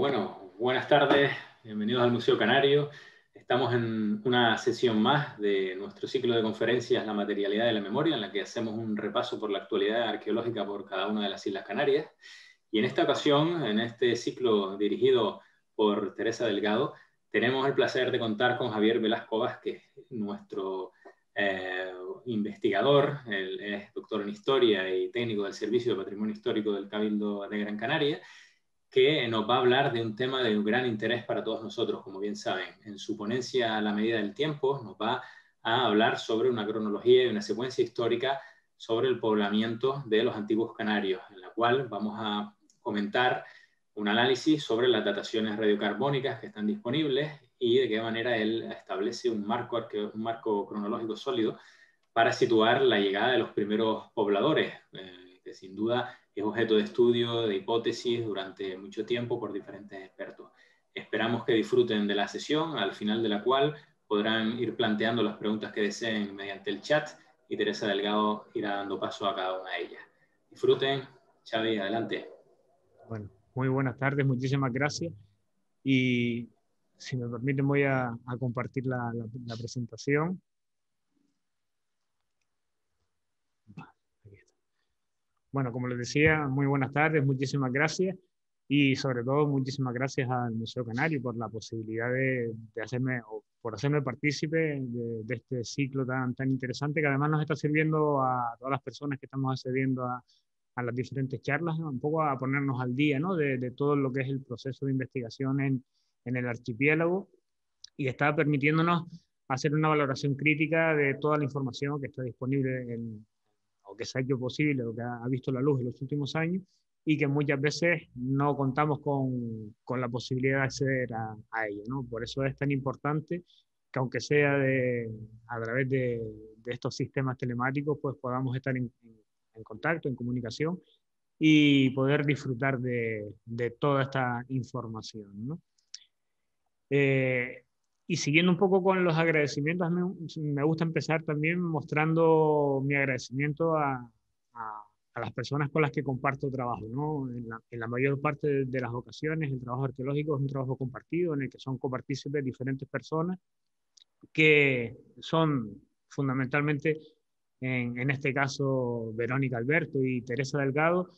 Bueno, buenas tardes, bienvenidos al Museo Canario. Estamos en una sesión más de nuestro ciclo de conferencias La materialidad de la memoria, en la que hacemos un repaso por la actualidad arqueológica por cada una de las Islas Canarias. Y en esta ocasión, en este ciclo dirigido por Teresa Delgado, tenemos el placer de contar con Javier Velasco Vázquez, nuestro investigador. Él es doctor en Historia y técnico del Servicio de Patrimonio Histórico del Cabildo de Gran Canaria, que nos va a hablar de un tema de gran interés para todos nosotros, como bien saben. En su ponencia A la medida del tiempo nos va a hablar sobre una cronología y una secuencia histórica sobre el poblamiento de los antiguos canarios, en la cual vamos a comentar un análisis sobre las dataciones radiocarbónicas que están disponibles y de qué manera él establece un marco cronológico sólido para situar la llegada de los primeros pobladores, que sin duda es objeto de estudio, de hipótesis durante mucho tiempo por diferentes expertos. Esperamos que disfruten de la sesión, al final de la cual podrán ir planteando las preguntas que deseen mediante el chat y Teresa Delgado irá dando paso a cada una de ellas. Disfruten. Xavi, adelante. Bueno, muy buenas tardes, muchísimas gracias. Y si me permiten voy a compartir la presentación. Aquí está. Bueno, como les decía, muy buenas tardes, muchísimas gracias. Y sobre todo, muchísimas gracias al Museo Canario por la posibilidad de hacerme, o por hacerme partícipe de este ciclo tan interesante, que además nos está sirviendo a todas las personas que estamos accediendo a las diferentes charlas, ¿no? Un poco a ponernos al día, ¿no? de todo lo que es el proceso de investigación en el archipiélago, y está permitiéndonos hacer una valoración crítica de toda la información que está disponible o que se ha hecho posible, o que ha visto la luz en los últimos años, y que muchas veces no contamos con la posibilidad de acceder a ella, ¿no? Por eso es tan importante que, aunque sea a través de estos sistemas telemáticos, pues podamos estar en contacto, en comunicación, y poder disfrutar de toda esta información, ¿no? Y siguiendo un poco con los agradecimientos, me gusta empezar también mostrando mi agradecimiento a las personas con las que comparto trabajo, ¿no? En la mayor parte de las ocasiones, el trabajo arqueológico es un trabajo compartido en el que son copartícipes diferentes personas que son fundamentalmente, en este caso, Verónica Alberto y Teresa Delgado.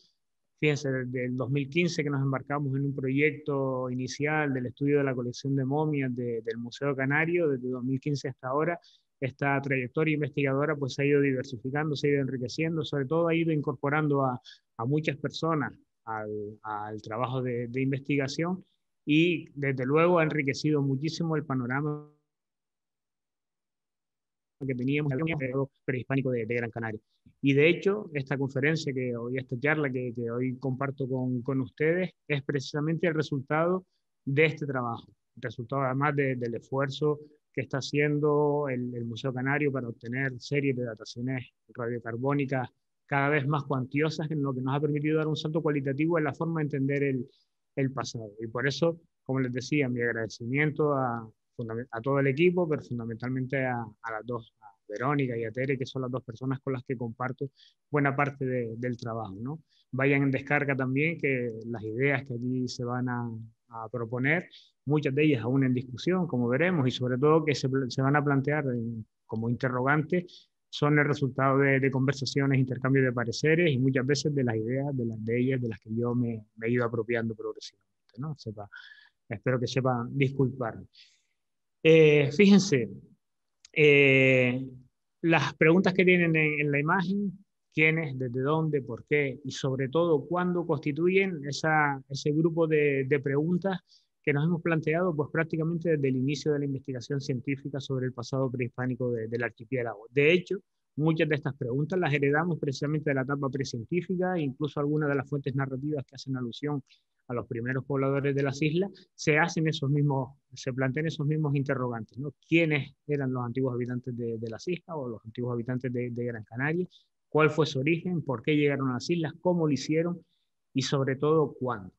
Fíjense, desde el 2015 que nos embarcamos en un proyecto inicial del estudio de la colección de momias del Museo Canario. Desde 2015 hasta ahora, esta trayectoria investigadora pues se ha ido diversificando, se ha ido enriqueciendo, sobre todo ha ido incorporando a muchas personas al trabajo de investigación, y desde luego ha enriquecido muchísimo el panorama que teníamos en el periodo prehispánico de Gran Canaria. Y de hecho, esta conferencia esta charla que hoy comparto con ustedes, es precisamente el resultado de este trabajo, el resultado además del esfuerzo que está haciendo el Museo Canario para obtener series de dataciones radiocarbónicas cada vez más cuantiosas, en lo que nos ha permitido dar un salto cualitativo en la forma de entender el pasado. Y por eso, como les decía, mi agradecimiento a todo el equipo, pero fundamentalmente a las dos, a Verónica y a Tere, que son las dos personas con las que comparto buena parte del trabajo, ¿no? Vayan en descarga también, que las ideas que aquí se van a proponer, muchas de ellas aún en discusión, como veremos, y sobre todo que se van a plantear como interrogantes, son el resultado de conversaciones, intercambios de pareceres, y muchas veces de las ideas de ellas, de las que yo me he ido apropiando progresivamente, ¿no? Espero que sepan disculparme. Fíjense, las preguntas que tienen en la imagen: quiénes, desde dónde, por qué, y sobre todo cuándo, constituyen ese grupo de preguntas que nos hemos planteado pues prácticamente desde el inicio de la investigación científica sobre el pasado prehispánico del archipiélago. De hecho, muchas de estas preguntas las heredamos precisamente de la etapa precientífica, e incluso algunas de las fuentes narrativas que hacen alusión a los primeros pobladores de las islas se plantean esos mismos interrogantes, ¿no? ¿Quiénes eran los antiguos habitantes de las islas, o los antiguos habitantes de Gran Canaria? ¿Cuál fue su origen? ¿Por qué llegaron a las islas? ¿Cómo lo hicieron? Y sobre todo, ¿cuándo?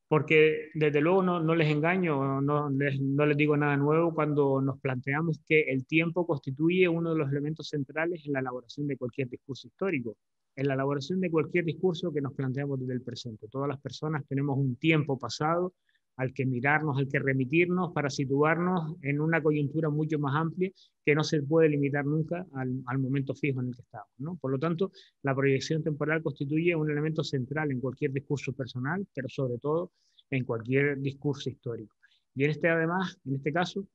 Porque desde luego no les engaño, no les digo nada nuevo cuando nos planteamos que el tiempo constituye uno de los elementos centrales en la elaboración de cualquier discurso histórico, en la elaboración de cualquier discurso que nos planteamos desde el presente. Todas las personas tenemos un tiempo pasado, al que mirarnos, al que remitirnos para situarnos en una coyuntura mucho más amplia que no se puede limitar nunca al momento fijo en el que estamos, ¿no? Por lo tanto, la proyección temporal constituye un elemento central en cualquier discurso personal, pero sobre todo en cualquier discurso histórico. Y además, en este caso,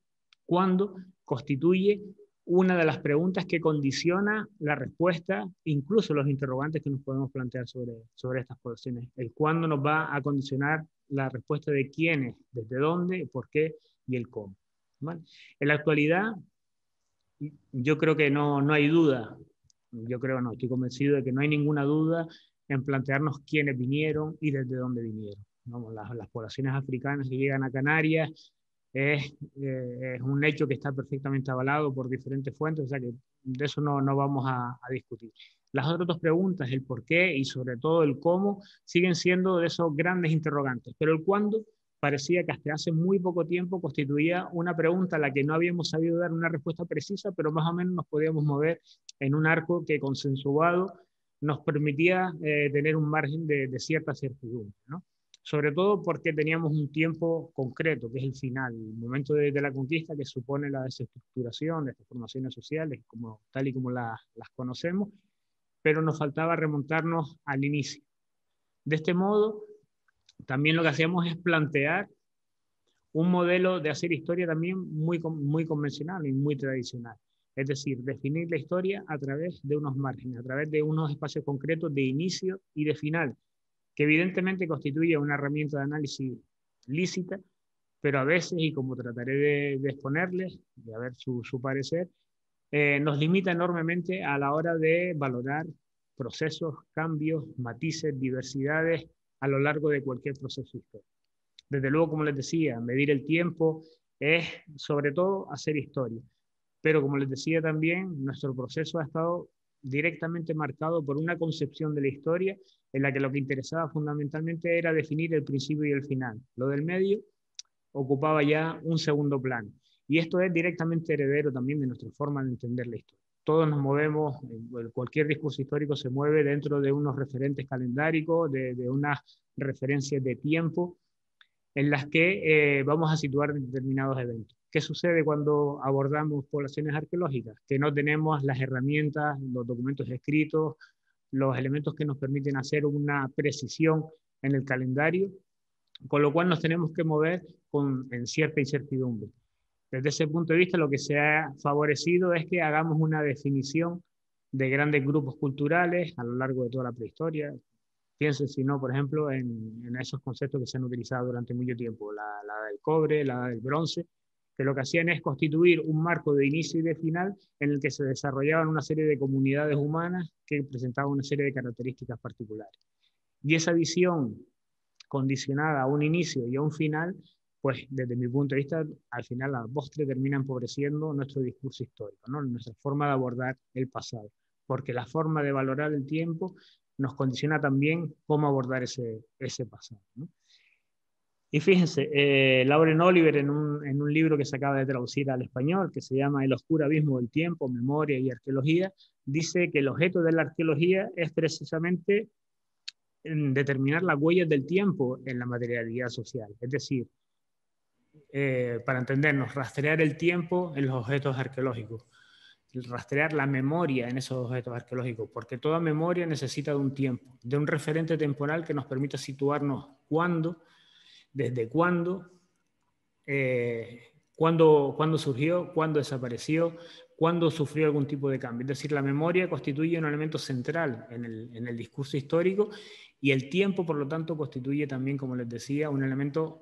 cuando constituye una de las preguntas que condiciona la respuesta, incluso los interrogantes que nos podemos plantear sobre estas poblaciones. El cuándo nos va a condicionar la respuesta de quiénes, desde dónde, por qué y el cómo, ¿vale? En la actualidad, yo creo que no hay duda, estoy convencido de que no hay ninguna duda en plantearnos quiénes vinieron y desde dónde vinieron. ¿No? Las poblaciones africanas que llegan a Canarias es un hecho que está perfectamente avalado por diferentes fuentes, o sea que de eso no vamos a discutir. Las otras dos preguntas, el por qué y sobre todo el cómo, siguen siendo de esos grandes interrogantes, pero el cuándo parecía que hasta hace muy poco tiempo constituía una pregunta a la que no habíamos sabido dar una respuesta precisa, pero más o menos nos podíamos mover en un arco que consensuado nos permitía tener un margen de cierta certidumbre, ¿no? Sobre todo porque teníamos un tiempo concreto, que es el final, el momento de la conquista, que supone la desestructuración de estas formaciones sociales, tal y como las conocemos, pero nos faltaba remontarnos al inicio. De este modo, también lo que hacíamos es plantear un modelo de hacer historia también muy convencional y muy tradicional. Es decir, definir la historia a través de unos márgenes, a través de unos espacios concretos de inicio y de final, que evidentemente constituye una herramienta de análisis lícita, pero a veces, y como trataré de exponerles, de ver su parecer, nos limita enormemente a la hora de valorar procesos, cambios, matices, diversidades a lo largo de cualquier proceso histórico. Desde luego, como les decía, medir el tiempo es sobre todo hacer historia, pero como les decía también, nuestro proceso ha estado directamente marcado por una concepción de la historia en la que lo que interesaba fundamentalmente era definir el principio y el final. Lo del medio ocupaba ya un segundo plano. Y esto es directamente heredero también de nuestra forma de entender la historia. Todos nos movemos, cualquier discurso histórico se mueve dentro de unos referentes calendáricos, de unas referencias de tiempo en las que vamos a situar determinados eventos. ¿Qué sucede cuando abordamos poblaciones arqueológicas? Que no tenemos las herramientas, los documentos escritos, los elementos que nos permiten hacer una precisión en el calendario, con lo cual nos tenemos que mover en cierta incertidumbre. Desde ese punto de vista, lo que se ha favorecido es que hagamos una definición de grandes grupos culturales a lo largo de toda la prehistoria. Piensen, si no, por ejemplo, en esos conceptos que se han utilizado durante mucho tiempo, la edad del cobre, la edad del bronce, que lo que hacían es constituir un marco de inicio y de final en el que se desarrollaban una serie de comunidades humanas que presentaban una serie de características particulares. Y esa visión condicionada a un inicio y a un final, pues desde mi punto de vista, al final la postre termina empobreciendo nuestro discurso histórico, ¿no? Nuestra forma de abordar el pasado, porque la forma de valorar el tiempo nos condiciona también cómo abordar ese pasado, ¿no? Y fíjense, Lauren Oliver en un libro que se acaba de traducir al español, que se llama El oscuro abismo del tiempo, memoria y arqueología, dice que el objeto de la arqueología es precisamente determinar las huellas del tiempo en la materialidad social. Es decir, para entendernos, rastrear el tiempo en los objetos arqueológicos, rastrear la memoria en esos objetos arqueológicos, porque toda memoria necesita de un tiempo, de un referente temporal que nos permita situarnos cuándo, desde cuándo, cuándo surgió, cuándo desapareció, cuándo sufrió algún tipo de cambio. Es decir, la memoria constituye un elemento central en el discurso histórico y el tiempo, por lo tanto, constituye también, como les decía, un elemento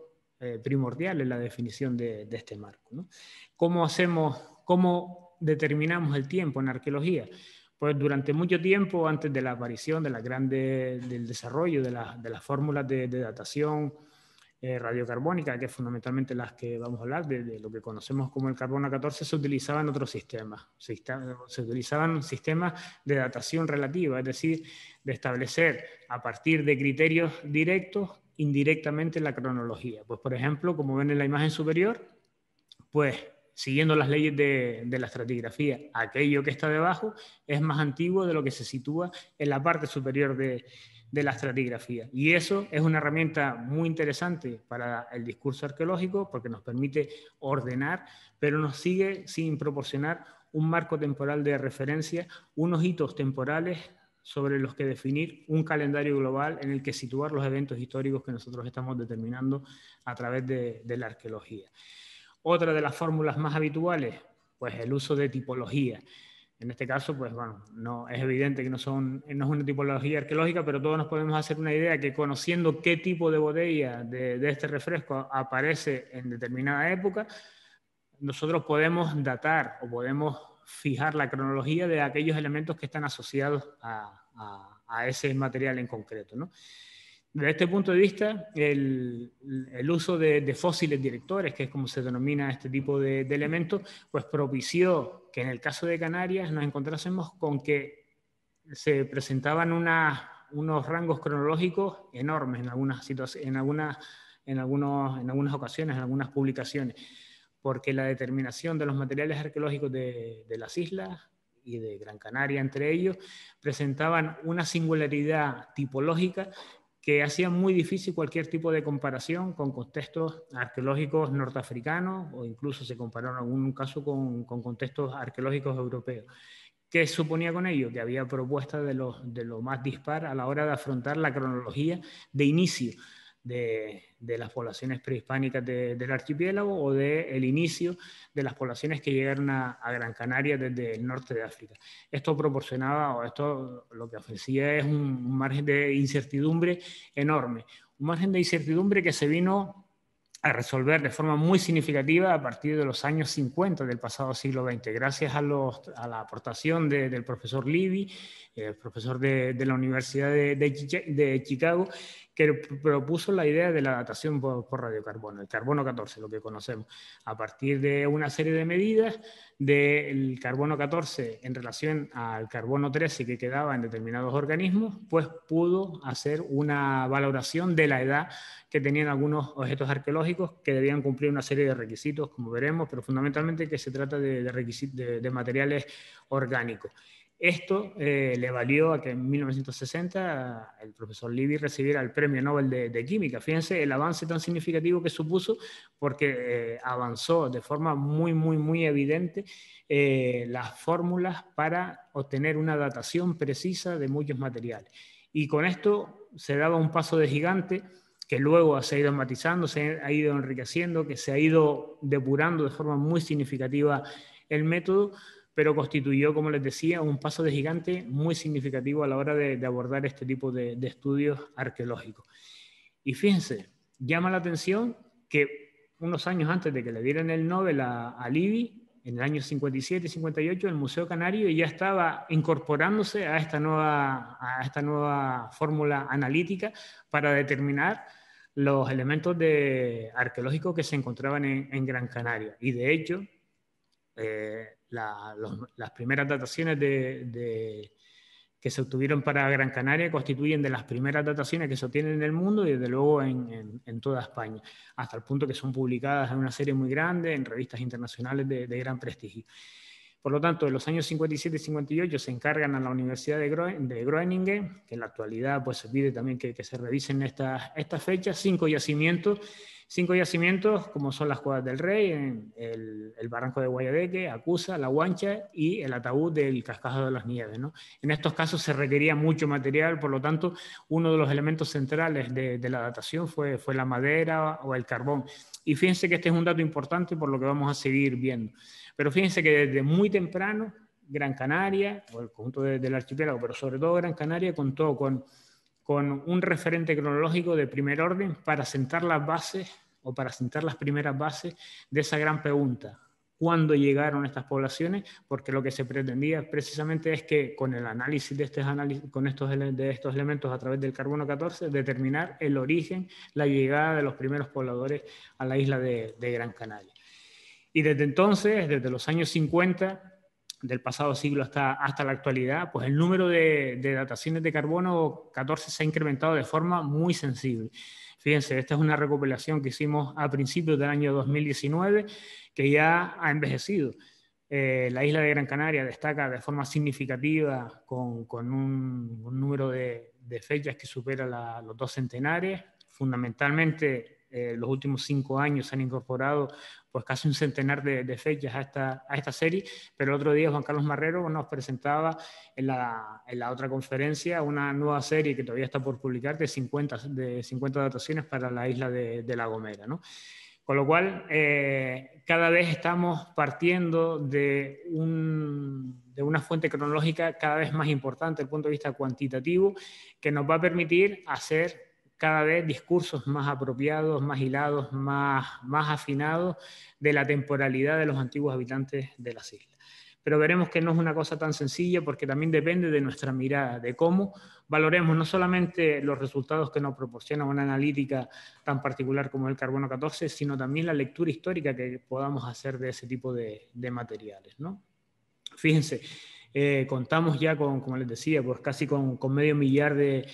primordial en la definición de este marco, ¿no? ¿Cómo determinamos el tiempo en arqueología? Pues durante mucho tiempo, antes de la aparición del desarrollo de las fórmulas de datación radiocarbónica, que es fundamentalmente las que vamos a hablar, de lo que conocemos como el carbono 14, se utilizaban otros sistemas. Se utilizaban sistemas de datación relativa, es decir, de establecer a partir de criterios directos, indirectamente la cronología. Pues, por ejemplo, como ven en la imagen superior, pues siguiendo las leyes de la estratigrafía, aquello que está debajo es más antiguo de lo que se sitúa en la parte superior de la estratigrafía. Y eso es una herramienta muy interesante para el discurso arqueológico porque nos permite ordenar, pero nos sigue sin proporcionar un marco temporal de referencia, unos hitos temporales sobre los que definir un calendario global en el que situar los eventos históricos que nosotros estamos determinando a través de la arqueología. Otra de las fórmulas más habituales, pues el uso de tipología. En este caso, pues bueno, no, es evidente que no es una tipología arqueológica, pero todos nos podemos hacer una idea que conociendo qué tipo de botella de este refresco aparece en determinada época, nosotros podemos datar o podemos fijar la cronología de aquellos elementos que están asociados a ese material en concreto, ¿no? Desde este punto de vista, el uso de fósiles directores, que es como se denomina este tipo de elementos, pues propició que en el caso de Canarias nos encontrásemos con que se presentaban unos rangos cronológicos enormes en algunas ocasiones, en algunas publicaciones, porque la determinación de los materiales arqueológicos de las islas y de Gran Canaria entre ellos presentaban una singularidad tipológica que hacía muy difícil cualquier tipo de comparación con contextos arqueológicos norteafricanos o incluso se comparó en algún caso con contextos arqueológicos europeos. ¿Qué suponía con ello? Que había propuestas de lo más dispar a la hora de afrontar la cronología de inicio de las poblaciones prehispánicas del archipiélago o del inicio de las poblaciones que llegaron a Gran Canaria desde el norte de África. Esto proporcionaba, o esto lo que ofrecía es un margen de incertidumbre enorme. Un margen de incertidumbre que se vino a resolver de forma muy significativa a partir de los años 50 del pasado siglo XX, gracias a la aportación del profesor Livy, profesor de la Universidad de Chicago, que propuso la idea de la datación por radiocarbono, el carbono 14, lo que conocemos, a partir de una serie de medidas del carbono 14 en relación al carbono 13 que quedaba en determinados organismos, pues pudo hacer una valoración de la edad que tenían algunos objetos arqueológicos que debían cumplir una serie de requisitos, como veremos, pero fundamentalmente que se trata de materiales orgánicos. Esto le valió a que en 1960 el profesor Livy recibiera el Premio Nobel de Química. Fíjense el avance tan significativo que supuso porque avanzó de forma muy evidente las fórmulas para obtener una datación precisa de muchos materiales. Y con esto se daba un paso de gigante que luego se ha ido matizando, se ha ido enriqueciendo, que se ha ido depurando de forma muy significativa el método, pero constituyó, como les decía, un paso de gigante muy significativo a la hora de abordar este tipo de estudios arqueológicos. Y fíjense, llama la atención que unos años antes de que le dieran el Nobel a Livy, en el año 57 y 58, el Museo Canario ya estaba incorporándose a esta nueva fórmula analítica para determinar los elementos arqueológicos que se encontraban en Gran Canaria. Y de hecho, las primeras dataciones que se obtuvieron para Gran Canaria constituyen de las primeras dataciones que se obtienen en el mundo y desde luego en toda España, hasta el punto que son publicadas en una serie muy grande en revistas internacionales de gran prestigio. Por lo tanto, en los años 57 y 58 se encargan a la Universidad de Groningen, que en la actualidad pues, se pide también que se revisen estas fechas, 5 yacimientos como son las Cuevas del Rey, el Barranco de Guayadeque, Acusa, La Guancha y el ataúd del Cascajo de las Nieves, ¿no? En estos casos se requería mucho material, por lo tanto, uno de los elementos centrales de la datación fue la madera o el carbón. Y fíjense que este es un dato importante por lo que vamos a seguir viendo. Pero fíjense que desde muy temprano, Gran Canaria, o el conjunto del archipiélago, pero sobre todo Gran Canaria, contó con un referente cronológico de primer orden para sentar las bases o para sentar las primeras bases de esa gran pregunta. ¿Cuándo llegaron estas poblaciones? Porque lo que se pretendía precisamente es que con el análisis de estos elementos a través del carbono 14, determinar el origen, la llegada de los primeros pobladores a la isla de Gran Canaria. Y desde entonces, desde los años 50, del pasado siglo hasta la actualidad, pues el número de dataciones de carbono 14 se ha incrementado de forma muy sensible. Fíjense, esta es una recopilación que hicimos a principios del año 2019, que ya ha envejecido. La isla de Gran Canaria destaca de forma significativa con un número de fechas que supera los 2 centenares. Fundamentalmente, los últimos 5 años se han incorporado pues casi un centenar de fechas a esta serie, pero el otro día Juan Carlos Marrero nos presentaba en la otra conferencia una nueva serie que todavía está por publicar de 50 dataciones para la isla de La Gomera, ¿no? Con lo cual, cada vez estamos partiendo de una fuente cronológica cada vez más importante desde el punto de vista cuantitativo, que nos va a permitir hacer cada vez discursos más apropiados, más hilados, más afinados de la temporalidad de los antiguos habitantes de las islas. Pero veremos que no es una cosa tan sencilla, porque también depende de nuestra mirada, de cómo valoremos no solamente los resultados que nos proporciona una analítica tan particular como el carbono 14, sino también la lectura histórica que podamos hacer de ese tipo de materiales, ¿no? Fíjense, contamos ya con, como les decía, pues casi con medio millar de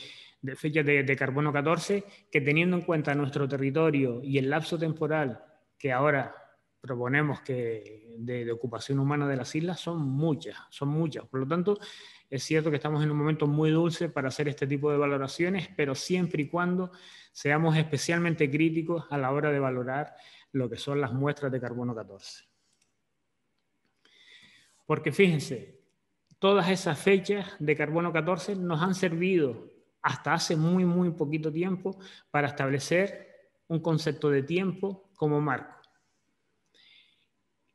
fechas de carbono 14, que teniendo en cuenta nuestro territorio y el lapso temporal que ahora proponemos que de ocupación humana de las islas, son muchas. Por lo tanto, es cierto que estamos en un momento muy dulce para hacer este tipo de valoraciones, pero siempre y cuando seamos especialmente críticos a la hora de valorar lo que son las muestras de carbono 14. Porque fíjense, todas esas fechas de carbono 14 nos han servido hasta hace muy, muy poquito tiempo para establecer un concepto de tiempo como marco.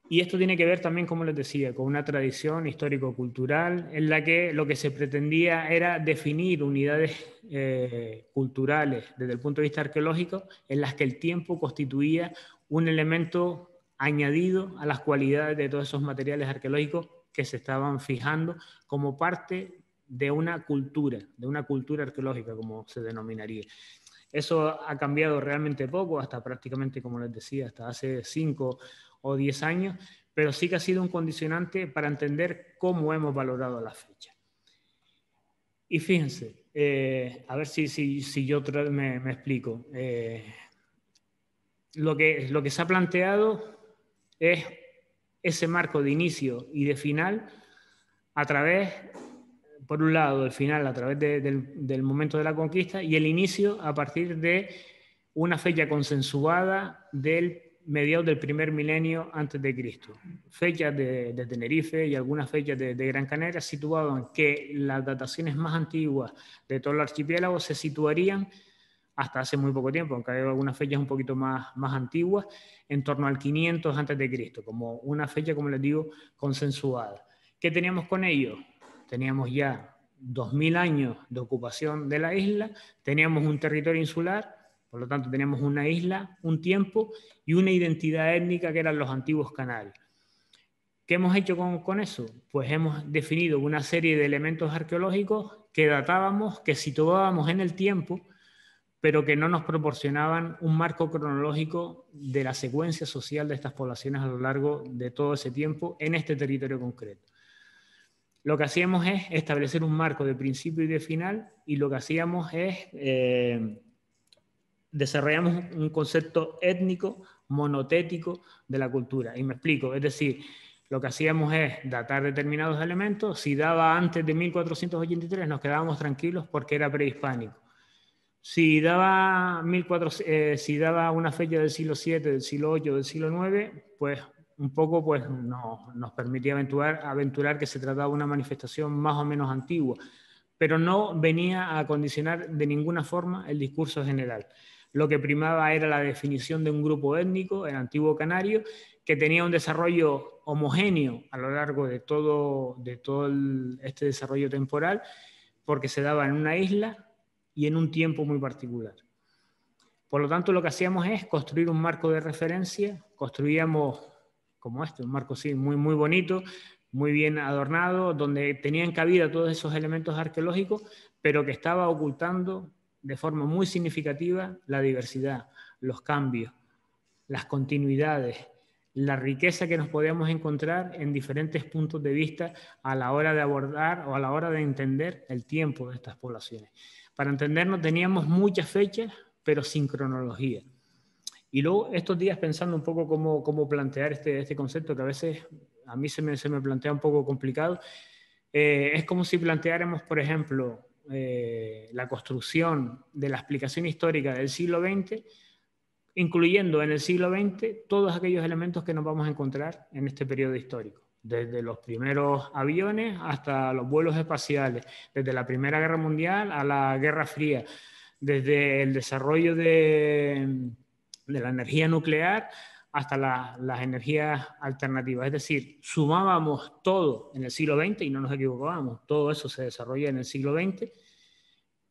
Y esto tiene que ver también, como les decía, con una tradición histórico-cultural en la que lo que se pretendía era definir unidades culturales desde el punto de vista arqueológico, en las que el tiempo constituía un elemento añadido a las cualidades de todos esos materiales arqueológicos que se estaban fijando como parte de una cultura arqueológica, como se denominaría. Eso ha cambiado realmente poco, hasta prácticamente, como les decía, hasta hace 5 o 10 años, pero sí que ha sido un condicionante para entender cómo hemos valorado la fecha. Y fíjense, a ver si yo me explico. Lo que se ha planteado es ese marco de inicio y de final a través, por un lado, el final a través del momento de la conquista, y el inicio a partir de una fecha consensuada del mediados del primer milenio antes de Cristo. Fechas de Tenerife y algunas fechas de Gran Canaria, situadas en que las dataciones más antiguas de todo el archipiélago se situarían hasta hace muy poco tiempo, aunque hay algunas fechas un poquito más antiguas, en torno al 500 antes de Cristo, como una fecha, como les digo, consensuada. ¿Qué teníamos con ello? Teníamos ya 2000 años de ocupación de la isla, teníamos un territorio insular, por lo tanto teníamos una isla, un tiempo y una identidad étnica que eran los antiguos canarios. ¿Qué hemos hecho con eso? Pues hemos definido una serie de elementos arqueológicos que datábamos, que situábamos en el tiempo, pero que no nos proporcionaban un marco cronológico de la secuencia social de estas poblaciones a lo largo de todo ese tiempo en este territorio concreto. Lo que hacíamos es establecer un marco de principio y de final, y lo que hacíamos es desarrollamos un concepto étnico, monotético de la cultura. Y me explico, es decir, lo que hacíamos es datar determinados elementos. Si daba antes de 1483 nos quedábamos tranquilos porque era prehispánico. Si daba una fecha del siglo VII, del siglo VIII, del siglo IX, pues un poco pues, nos permitía aventurar que se trataba de una manifestación más o menos antigua, pero no venía a condicionar de ninguna forma el discurso general. Lo que primaba era la definición de un grupo étnico, el antiguo canario, que tenía un desarrollo homogéneo a lo largo de todo este desarrollo temporal, porque se daba en una isla y en un tiempo muy particular. Por lo tanto, lo que hacíamos es construir un marco de referencia, construíamos como un marco sí, muy, muy bonito, muy bien adornado, donde tenían cabida todos esos elementos arqueológicos, pero que estaba ocultando de forma muy significativa la diversidad, los cambios, las continuidades, la riqueza que nos podíamos encontrar en diferentes puntos de vista a la hora de abordar o a la hora de entender el tiempo de estas poblaciones. Para entendernos teníamos muchas fechas, pero sin cronología. Y luego estos días pensando un poco cómo plantear este concepto, que a veces a mí se me plantea un poco complicado, es como si planteáramos, por ejemplo, la construcción de la explicación histórica del siglo XX, incluyendo en el siglo XX todos aquellos elementos que nos vamos a encontrar en este periodo histórico, desde los primeros aviones hasta los vuelos espaciales, desde la Primera Guerra Mundial a la Guerra Fría, desde el desarrollo de la energía nuclear hasta las energías alternativas. Es decir, sumábamos todo en el siglo XX y no nos equivocábamos, todo eso se desarrolla en el siglo XX,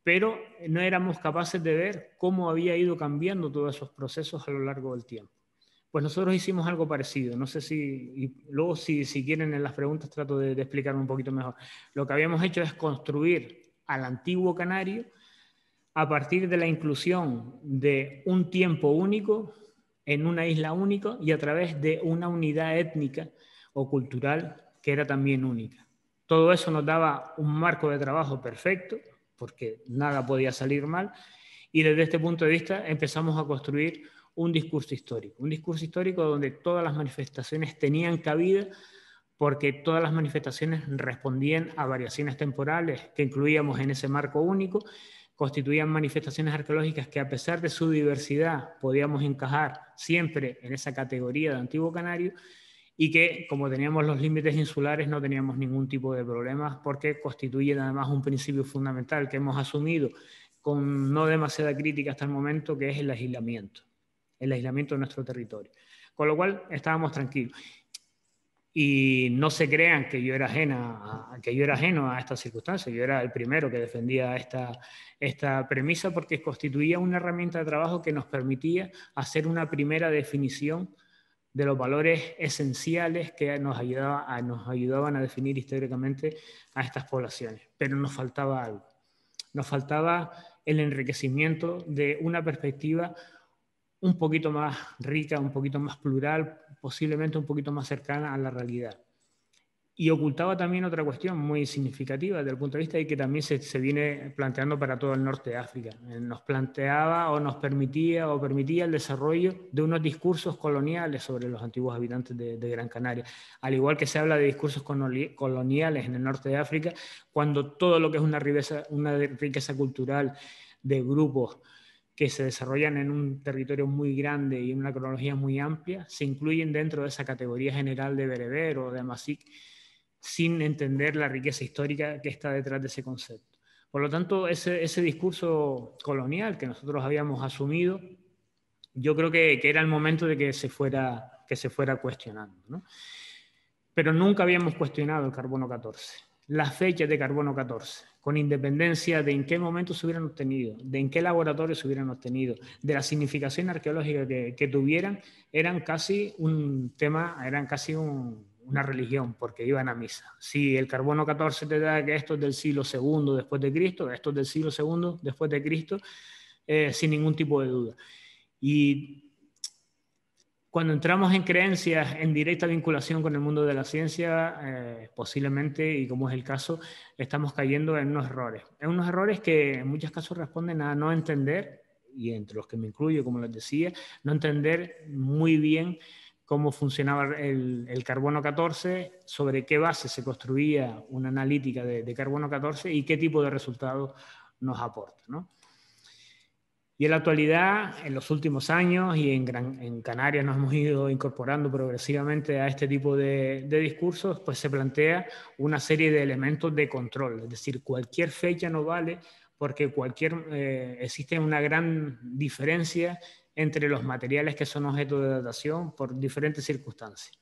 pero no éramos capaces de ver cómo había ido cambiando todos esos procesos a lo largo del tiempo. Pues nosotros hicimos algo parecido, no sé si, y luego si quieren en las preguntas trato de explicarme un poquito mejor. Lo que habíamos hecho es construir al antiguo canario a partir de la inclusión de un tiempo único en una isla única y a través de una unidad étnica o cultural que era también única. Todo eso nos daba un marco de trabajo perfecto, porque nada podía salir mal, y desde este punto de vista empezamos a construir un discurso histórico donde todas las manifestaciones tenían cabida, porque todas las manifestaciones respondían a variaciones temporales que incluíamos en ese marco único, constituían manifestaciones arqueológicas que a pesar de su diversidad podíamos encajar siempre en esa categoría de antiguo canario, y que como teníamos los límites insulares no teníamos ningún tipo de problemas porque constituyen además un principio fundamental que hemos asumido con no demasiada crítica hasta el momento, que es el aislamiento de nuestro territorio. Con lo cual estábamos tranquilos. Y no se crean que yo era ajeno a estas circunstancias. Yo era el primero que defendía esta premisa porque constituía una herramienta de trabajo que nos permitía hacer una primera definición de los valores esenciales que nos ayudaban a definir históricamente a estas poblaciones. Pero nos faltaba algo. Nos faltaba el enriquecimiento de una perspectiva un poquito más rica, un poquito más plural, posiblemente un poquito más cercana a la realidad. Y ocultaba también otra cuestión muy significativa desde el punto de vista de que también se viene planteando para todo el norte de África. Nos planteaba o nos permitía el desarrollo de unos discursos coloniales sobre los antiguos habitantes de Gran Canaria. Al igual que se habla de discursos coloniales en el norte de África, cuando todo lo que es una riqueza cultural de grupos que se desarrollan en un territorio muy grande y en una cronología muy amplia, se incluyen dentro de esa categoría general de bereber o de amazigh, sin entender la riqueza histórica que está detrás de ese concepto. Por lo tanto, ese discurso colonial que nosotros habíamos asumido, yo creo que era el momento de que se fuera cuestionando, ¿no? Pero nunca habíamos cuestionado el carbono 14, las fechas de carbono 14, con independencia de en qué momento se hubieran obtenido, de en qué laboratorio se hubieran obtenido, de la significación arqueológica que tuvieran, eran casi un tema, eran casi una religión, porque iban a misa. Si el carbono 14 te da que esto es del siglo II después de Cristo, esto es del siglo II después de Cristo, sin ningún tipo de duda. Y cuando entramos en creencias en directa vinculación con el mundo de la ciencia, posiblemente, y como es el caso, estamos cayendo en unos errores. En unos errores que en muchos casos responden a no entender, y entre los que me incluyo, como les decía, no entender muy bien cómo funcionaba el carbono 14, sobre qué base se construía una analítica de carbono 14 y qué tipo de resultados nos aporta, ¿no? Y en la actualidad, en los últimos años y en Canarias nos hemos ido incorporando progresivamente a este tipo de discursos, pues se plantea una serie de elementos de control. Es decir, cualquier fecha no vale porque existe una gran diferencia entre los materiales que son objeto de datación por diferentes circunstancias.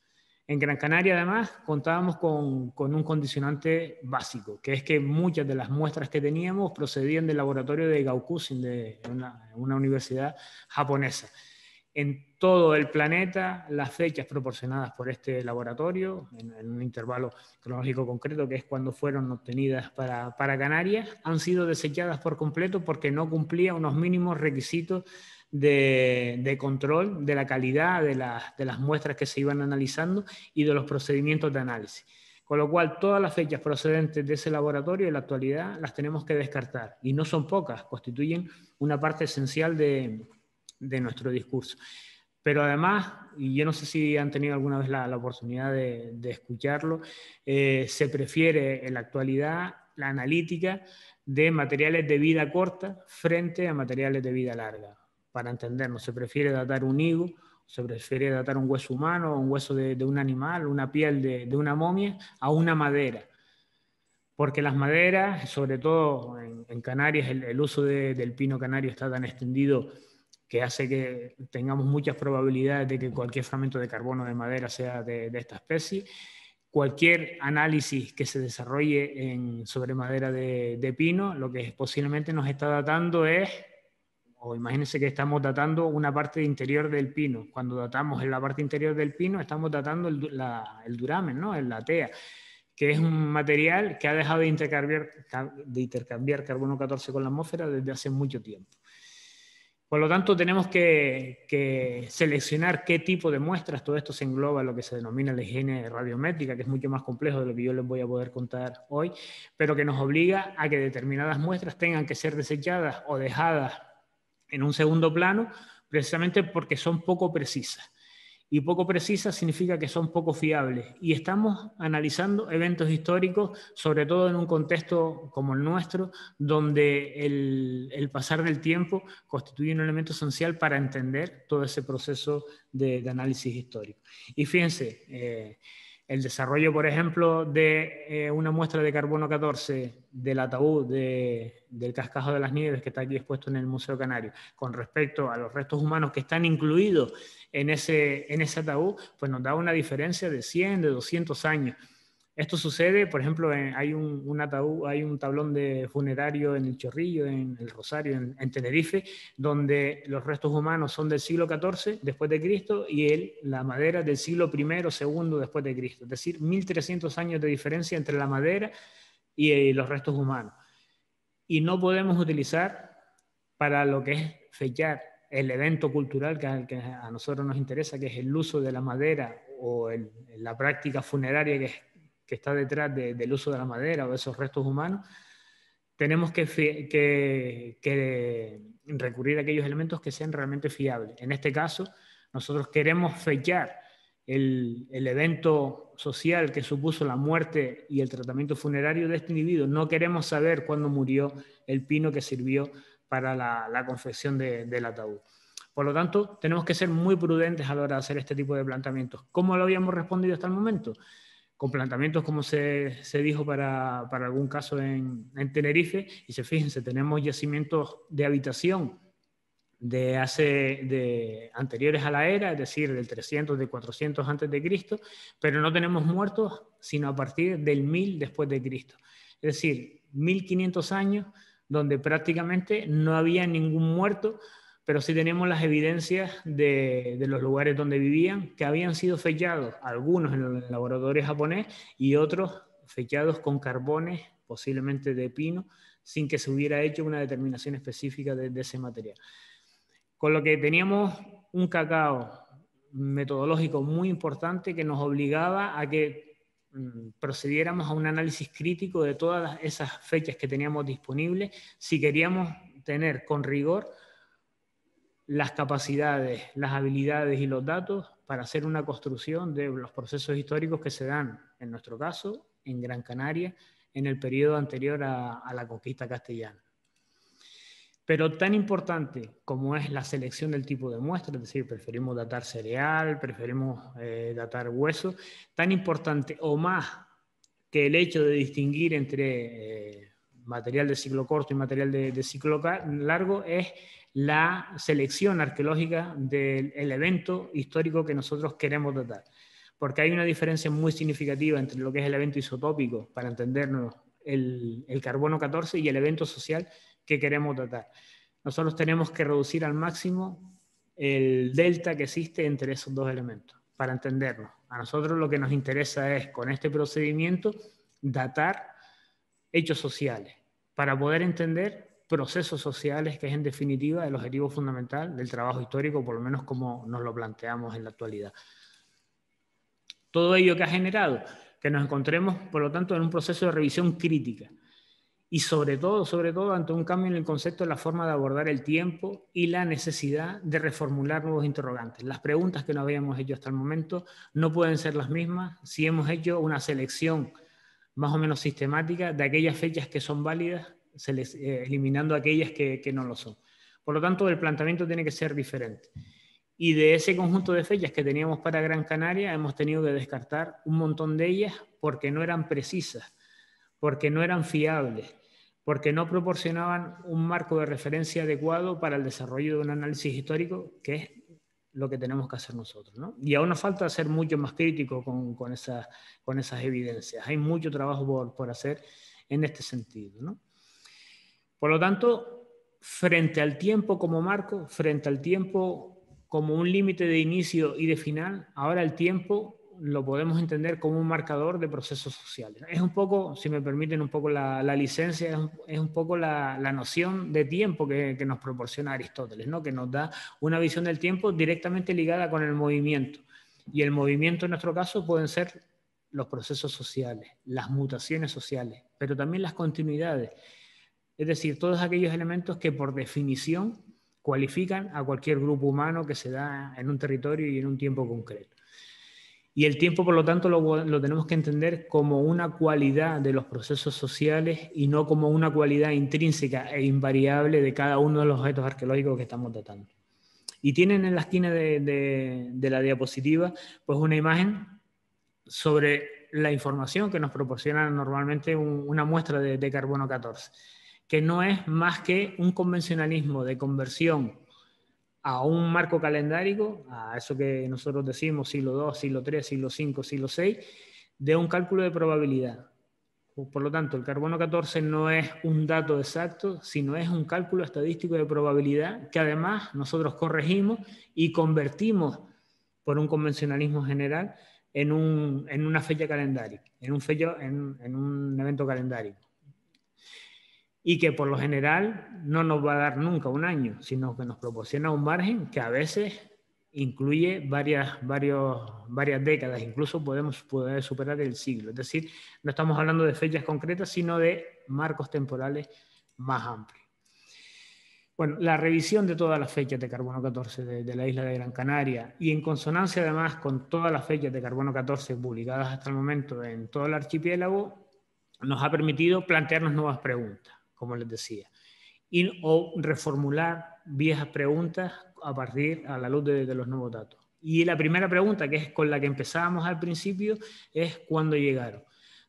En Gran Canaria, además, contábamos con un condicionante básico, que es que muchas de las muestras que teníamos procedían del laboratorio de Gaokusin, de una universidad japonesa. en todo el planeta las fechas proporcionadas por este laboratorio, en un intervalo cronológico concreto, que es cuando fueron obtenidas para Canarias, han sido desechadas por completo porque no cumplían unos mínimos requisitos de control de la calidad de las muestras que se iban analizando y de los procedimientos de análisis. Con lo cual, todas las fechas procedentes de ese laboratorio en la actualidad las tenemos que descartar. Y no son pocas, constituyen una parte esencial de nuestro discurso. Pero además, y yo no sé si han tenido alguna vez la oportunidad de escucharlo, se prefiere en la actualidad la analítica de materiales de vida corta frente a materiales de vida larga. Para entendernos, se prefiere datar un higo, se prefiere datar un hueso humano, un hueso de un animal, una piel de una momia, a una madera. Porque las maderas, sobre todo en Canarias, el uso del pino canario está tan extendido que hace que tengamos muchas probabilidades de que cualquier fragmento de carbono de madera sea de esta especie. Cualquier análisis que se desarrolle sobre madera de pino, lo que posiblemente nos está datando es, o imagínense que estamos datando una parte interior del pino. Cuando datamos en la parte interior del pino, estamos datando el duramen, ¿no? La tea, que es un material que ha dejado de intercambiar carbono 14 con la atmósfera desde hace mucho tiempo. Por lo tanto, tenemos que seleccionar qué tipo de muestras. Todo esto se engloba en lo que se denomina la higiene radiométrica, que es mucho más complejo de lo que yo les voy a poder contar hoy, pero que nos obliga a que determinadas muestras tengan que ser desechadas o dejadas en un segundo plano, precisamente porque son poco precisas. Y poco precisas significa que son poco fiables. Y estamos analizando eventos históricos, sobre todo en un contexto como el nuestro, donde el pasar del tiempo constituye un elemento esencial para entender todo ese proceso de análisis histórico. Y fíjense, el desarrollo, por ejemplo, de una muestra de carbono 14 del ataúd del Cascajo de las Nieves, que está aquí expuesto en el Museo Canario, con respecto a los restos humanos que están incluidos en ese ataúd, pues nos da una diferencia de 100, de 200 años. Esto sucede, por ejemplo, hay un ataúd, hay un tablón de funerario en El Chorrillo, en El Rosario, en Tenerife, donde los restos humanos son del siglo XIV después de Cristo y la madera del siglo I, II después de Cristo. Es decir, 1300 años de diferencia entre la madera y los restos humanos. Y no podemos utilizar para lo que es fechar el evento cultural que a nosotros nos interesa, que es el uso de la madera o la práctica funeraria que está detrás del uso de la madera o de esos restos humanos, tenemos que recurrir a aquellos elementos que sean realmente fiables. En este caso, nosotros queremos fechar el evento social que supuso la muerte y el tratamiento funerario de este individuo. No queremos saber cuándo murió el pino que sirvió para la confección del ataúd. Por lo tanto, tenemos que ser muy prudentes a la hora de hacer este tipo de planteamientos. ¿Cómo lo habíamos respondido hasta el momento? Con planteamientos como se dijo para algún caso en Tenerife, y fíjense, tenemos yacimientos de habitación anteriores a la era, es decir, del 300, de 400 antes de Cristo, pero no tenemos muertos sino a partir del 1000 después de Cristo. Es decir, 1500 años donde prácticamente no había ningún muerto, pero sí tenemos las evidencias de los lugares donde vivían, que habían sido fechados, algunos en el laboratorio japonés y otros fechados con carbones, posiblemente de pino, sin que se hubiera hecho una determinación específica de ese material. Con lo que teníamos un cacao metodológico muy importante que nos obligaba a que procediéramos a un análisis crítico de todas esas fechas que teníamos disponibles si queríamos tener con rigor las capacidades, las habilidades y los datos para hacer una construcción de los procesos históricos que se dan, en nuestro caso, en Gran Canaria, en el periodo anterior a la conquista castellana. Pero tan importante como es la selección del tipo de muestra, es decir, preferimos datar cereal, preferimos datar hueso, tan importante o más que el hecho de distinguir entre material de ciclo corto y material de ciclo largo es la selección arqueológica del evento histórico que nosotros queremos datar. Porque hay una diferencia muy significativa entre lo que es el evento isotópico, para entendernos, el carbono 14 y el evento social que queremos datar. Nosotros tenemos que reducir al máximo el delta que existe entre esos dos elementos, para entendernos. A nosotros lo que nos interesa es, con este procedimiento, datar hechos sociales, para poder entender procesos sociales, que es en definitiva el objetivo fundamental del trabajo histórico, por lo menos como nos lo planteamos en la actualidad. Todo ello que ha generado que nos encontremos, por lo tanto, en un proceso de revisión crítica y sobre todo, ante un cambio en el concepto de la forma de abordar el tiempo y la necesidad de reformular nuevos interrogantes. Las preguntas que no habíamos hecho hasta el momento no pueden ser las mismas si hemos hecho una selección más o menos sistemática de aquellas fechas que son válidas, eliminando aquellas que no lo son. Por lo tanto, el planteamiento tiene que ser diferente. Y de ese conjunto de fechas que teníamos para Gran Canaria, hemos tenido que descartar un montón de ellas porque no eran precisas, porque no eran fiables, porque no proporcionaban un marco de referencia adecuado para el desarrollo de un análisis histórico, que es lo que tenemos que hacer nosotros, ¿no? Y aún nos falta ser mucho más críticos con esas evidencias. Hay mucho trabajo por hacer en este sentido, ¿no? Por lo tanto, frente al tiempo como marco, frente al tiempo como un límite de inicio y de final, ahora el tiempo lo podemos entender como un marcador de procesos sociales. Es un poco, si me permiten un poco la licencia, es un poco la noción de tiempo que nos proporciona Aristóteles, ¿no? Que nos da una visión del tiempo directamente ligada con el movimiento. Y el movimiento en nuestro caso pueden ser los procesos sociales, las mutaciones sociales, pero también las continuidades. Es decir, todos aquellos elementos que por definición cualifican a cualquier grupo humano que se da en un territorio y en un tiempo concreto. Y el tiempo, por lo tanto, lo tenemos que entender como una cualidad de los procesos sociales y no como una cualidad intrínseca e invariable de cada uno de los objetos arqueológicos que estamos datando. Y tienen en la esquina de la diapositiva pues una imagen sobre la información que nos proporciona normalmente una muestra de carbono 14, que no es más que un convencionalismo de conversión a un marco calendárico, a eso que nosotros decimos siglo II, siglo III, siglo V, siglo VI, de un cálculo de probabilidad. Por lo tanto, el carbono 14 no es un dato exacto, sino es un cálculo estadístico de probabilidad que además nosotros corregimos y convertimos por un convencionalismo general en una fecha calendárica, en un evento calendárico. Y que por lo general no nos va a dar nunca un año, sino que nos proporciona un margen que a veces incluye varias décadas, incluso podemos poder superar el siglo. Es decir, no estamos hablando de fechas concretas, sino de marcos temporales más amplios. Bueno, la revisión de todas las fechas de carbono 14 de la isla de Gran Canaria y en consonancia además con todas las fechas de carbono 14 publicadas hasta el momento en todo el archipiélago, nos ha permitido plantearnos nuevas preguntas, como les decía, o reformular viejas preguntas a la luz de los nuevos datos. Y la primera pregunta, que es con la que empezábamos al principio, es ¿cuándo llegaron?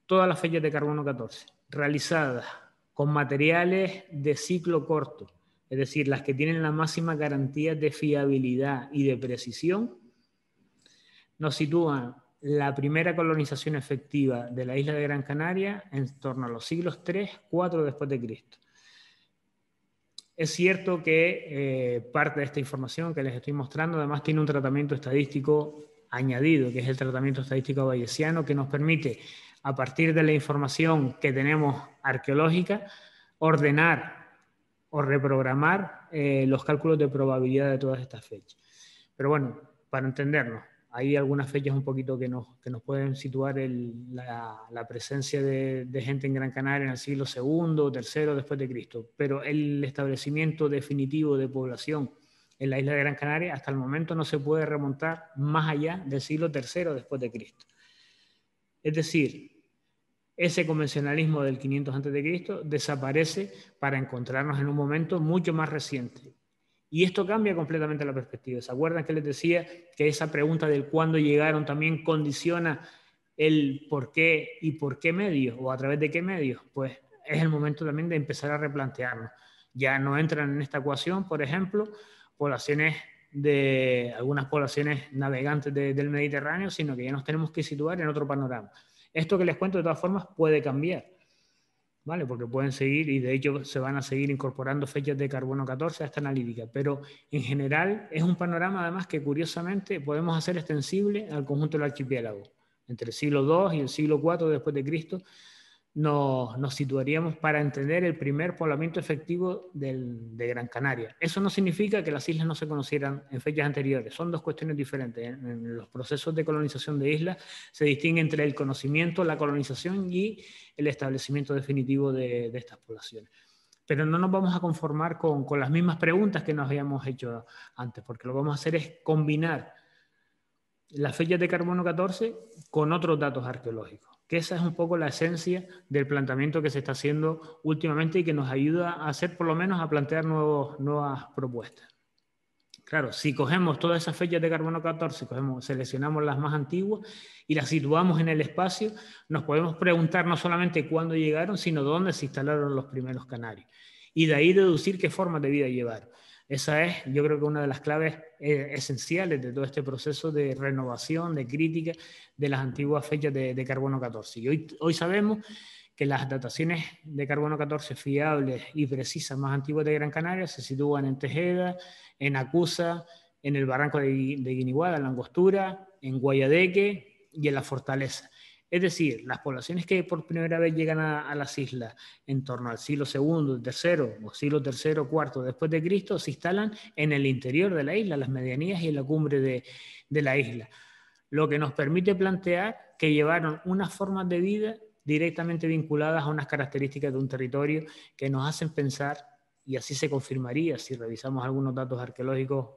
Todas las fechas de carbono 14, realizadas con materiales de ciclo corto, es decir, las que tienen la máxima garantía de fiabilidad y de precisión, nos sitúan la primera colonización efectiva de la isla de Gran Canaria en torno a los siglos III, IV después de Cristo. Es cierto que parte de esta información que les estoy mostrando además tiene un tratamiento estadístico añadido, que es el tratamiento estadístico bayesiano, que nos permite, a partir de la información que tenemos arqueológica, ordenar o reprogramar los cálculos de probabilidad de todas estas fechas. Pero bueno, para entendernos, hay algunas fechas un poquito que nos pueden situar la presencia de gente en Gran Canaria en el siglo II, III después de Cristo, pero el establecimiento definitivo de población en la isla de Gran Canaria hasta el momento no se puede remontar más allá del siglo III después de Cristo. Es decir, ese convencionalismo del 500 a.C. desaparece para encontrarnos en un momento mucho más reciente. Y esto cambia completamente la perspectiva. ¿Se acuerdan que les decía que esa pregunta del cuándo llegaron también condiciona el por qué y por qué medios o a través de qué medios? Pues es el momento también de empezar a replantearnos. Ya no entran en esta ecuación, por ejemplo, algunas poblaciones navegantes del Mediterráneo, sino que ya nos tenemos que situar en otro panorama. Esto que les cuento de todas formas puede cambiar. ¿vale? Porque pueden seguir, y de hecho se van a seguir incorporando fechas de carbono 14 a esta analítica, pero en general es un panorama además que curiosamente podemos hacer extensible al conjunto del archipiélago. Entre el siglo II y el siglo IV después de Cristo nos situaríamos para entender el primer poblamiento efectivo de Gran Canaria. Eso no significa que las islas no se conocieran en fechas anteriores, son dos cuestiones diferentes. En los procesos de colonización de islas se distingue entre el conocimiento, la colonización y el establecimiento definitivo de estas poblaciones. Pero no nos vamos a conformar con las mismas preguntas que nos habíamos hecho antes, porque lo que vamos a hacer es combinar las fechas de carbono 14 con otros datos arqueológicos, que esa es un poco la esencia del planteamiento que se está haciendo últimamente y que nos ayuda a hacer, por lo menos, a plantear nuevas propuestas. Claro, si cogemos todas esas fechas de carbono 14, seleccionamos las más antiguas y las situamos en el espacio, nos podemos preguntar no solamente cuándo llegaron, sino dónde se instalaron los primeros canarios. Y de ahí deducir qué formas de vida llevaron. Esa es, yo creo que una de las claves esenciales de todo este proceso de renovación, de crítica de las antiguas fechas de carbono 14. Y hoy sabemos que las dataciones de carbono 14 fiables y precisas más antiguas de Gran Canaria se sitúan en Tejeda, en Acusa, en el barranco de Guiniguada, en la Angostura, en Guayadeque y en la Fortaleza. Es decir, las poblaciones que por primera vez llegan a las islas en torno al siglo II, III o siglo III, IV después de Cristo se instalan en el interior de la isla, las medianías y en la cumbre de la isla, lo que nos permite plantear que llevaron unas formas de vida directamente vinculadas a unas características de un territorio que nos hacen pensar, y así se confirmaría si revisamos algunos datos arqueológicos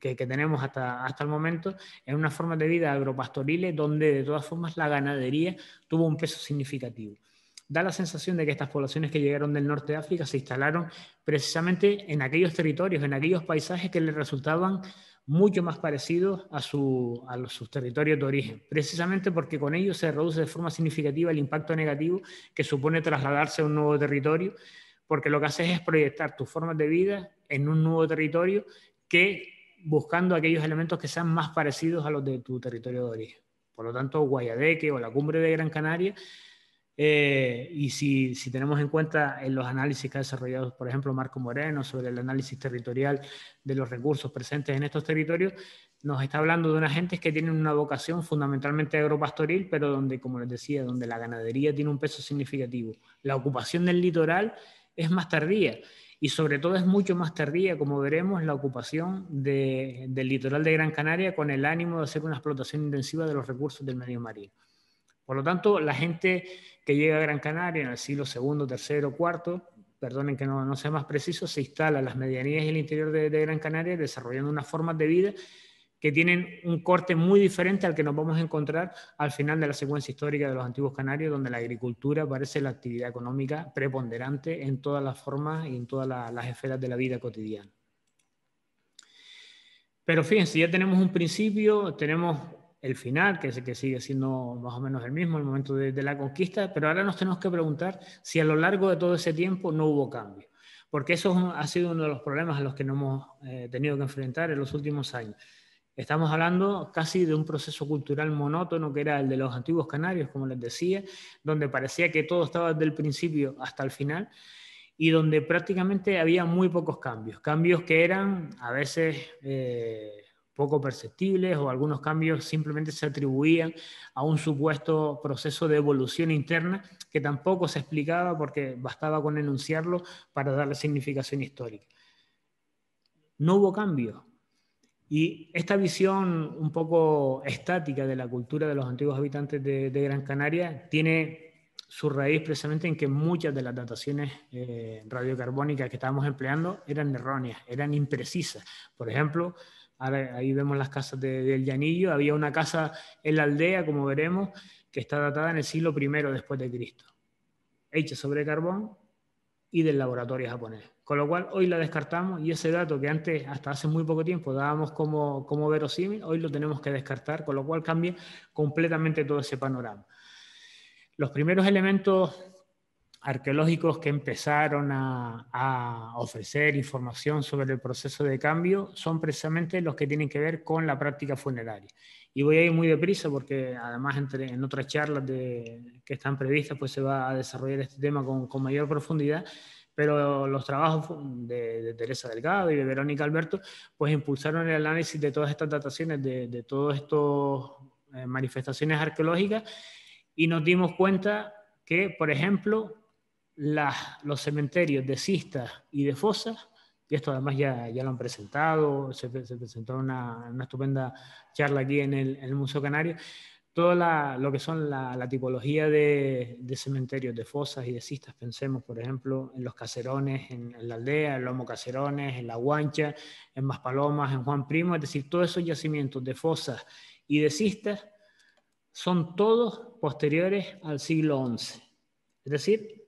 que tenemos hasta el momento, en unas formas de vida agropastoriles donde de todas formas la ganadería tuvo un peso significativo. Da la sensación de que estas poblaciones que llegaron del norte de África se instalaron precisamente en aquellos territorios, en aquellos paisajes que les resultaban mucho más parecidos a sus territorios de origen, precisamente porque con ellos se reduce de forma significativa el impacto negativo que supone trasladarse a un nuevo territorio, porque lo que haces es proyectar tus formas de vida en un nuevo territorio que buscando aquellos elementos que sean más parecidos a los de tu territorio de origen. Por lo tanto, Guayadeque o la cumbre de Gran Canaria, y si tenemos en cuenta en los análisis que ha desarrollado, por ejemplo, Marco Moreno sobre el análisis territorial de los recursos presentes en estos territorios, nos está hablando de unas gentes que tienen una vocación fundamentalmente agropastoril, pero donde, como les decía, donde la ganadería tiene un peso significativo. La ocupación del litoral es más tardía y sobre todo es mucho más tardía, como veremos, la ocupación del litoral de Gran Canaria con el ánimo de hacer una explotación intensiva de los recursos del medio marino. Por lo tanto, la gente que llega a Gran Canaria en el siglo II, III, IV, perdonen que no sea más preciso, se instala en las medianías y el interior de Gran Canaria desarrollando unas formas de vida que tienen un corte muy diferente al que nos vamos a encontrar al final de la secuencia histórica de los antiguos canarios, donde la agricultura parece la actividad económica preponderante en todas las formas y en todas las esferas de la vida cotidiana. Pero fíjense, ya tenemos un principio, tenemos el final, que sigue siendo más o menos el mismo, el momento de la conquista, pero ahora nos tenemos que preguntar si a lo largo de todo ese tiempo no hubo cambio, porque eso ha sido uno de los problemas a los que nos hemos tenido que enfrentar en los últimos años. Estamos hablando casi de un proceso cultural monótono que era el de los antiguos canarios, como les decía, donde parecía que todo estaba desde el principio hasta el final y donde prácticamente había muy pocos cambios que eran a veces poco perceptibles o algunos cambios simplemente se atribuían a un supuesto proceso de evolución interna que tampoco se explicaba porque bastaba con enunciarlo para darle significación histórica. No hubo cambios. Y esta visión un poco estática de la cultura de los antiguos habitantes de Gran Canaria tiene su raíz precisamente en que muchas de las dataciones radiocarbónicas que estábamos empleando eran erróneas, eran imprecisas. Por ejemplo, ahí vemos las casas del Llanillo, había una casa en la aldea, como veremos, que está datada en el siglo I después de Cristo, hecha sobre carbón y del laboratorio japonés. Con lo cual hoy la descartamos y ese dato que antes, hasta hace muy poco tiempo, dábamos como verosímil, hoy lo tenemos que descartar, con lo cual cambia completamente todo ese panorama. Los primeros elementos arqueológicos que empezaron a ofrecer información sobre el proceso de cambio son precisamente los que tienen que ver con la práctica funeraria. y voy a ir muy deprisa porque además en otras charlas que están previstas pues se va a desarrollar este tema con mayor profundidad, pero los trabajos de Teresa Delgado y de Verónica Alberto pues impulsaron el análisis de todas estas dataciones, de todas estas manifestaciones arqueológicas, y nos dimos cuenta que, por ejemplo, los cementerios de cistas y de fosas, y esto además ya lo han presentado, se presentó una estupenda charla aquí en el Museo Canario, todo lo que son la tipología de cementerios, de fosas y de cistas. Pensemos, por ejemplo, en los Caserones, en la Aldea, en Lomo Caserones, en La Guancha, en Maspalomas, en Juan Primo, es decir, todos esos yacimientos de fosas y de cistas son todos posteriores al siglo XI. Es decir,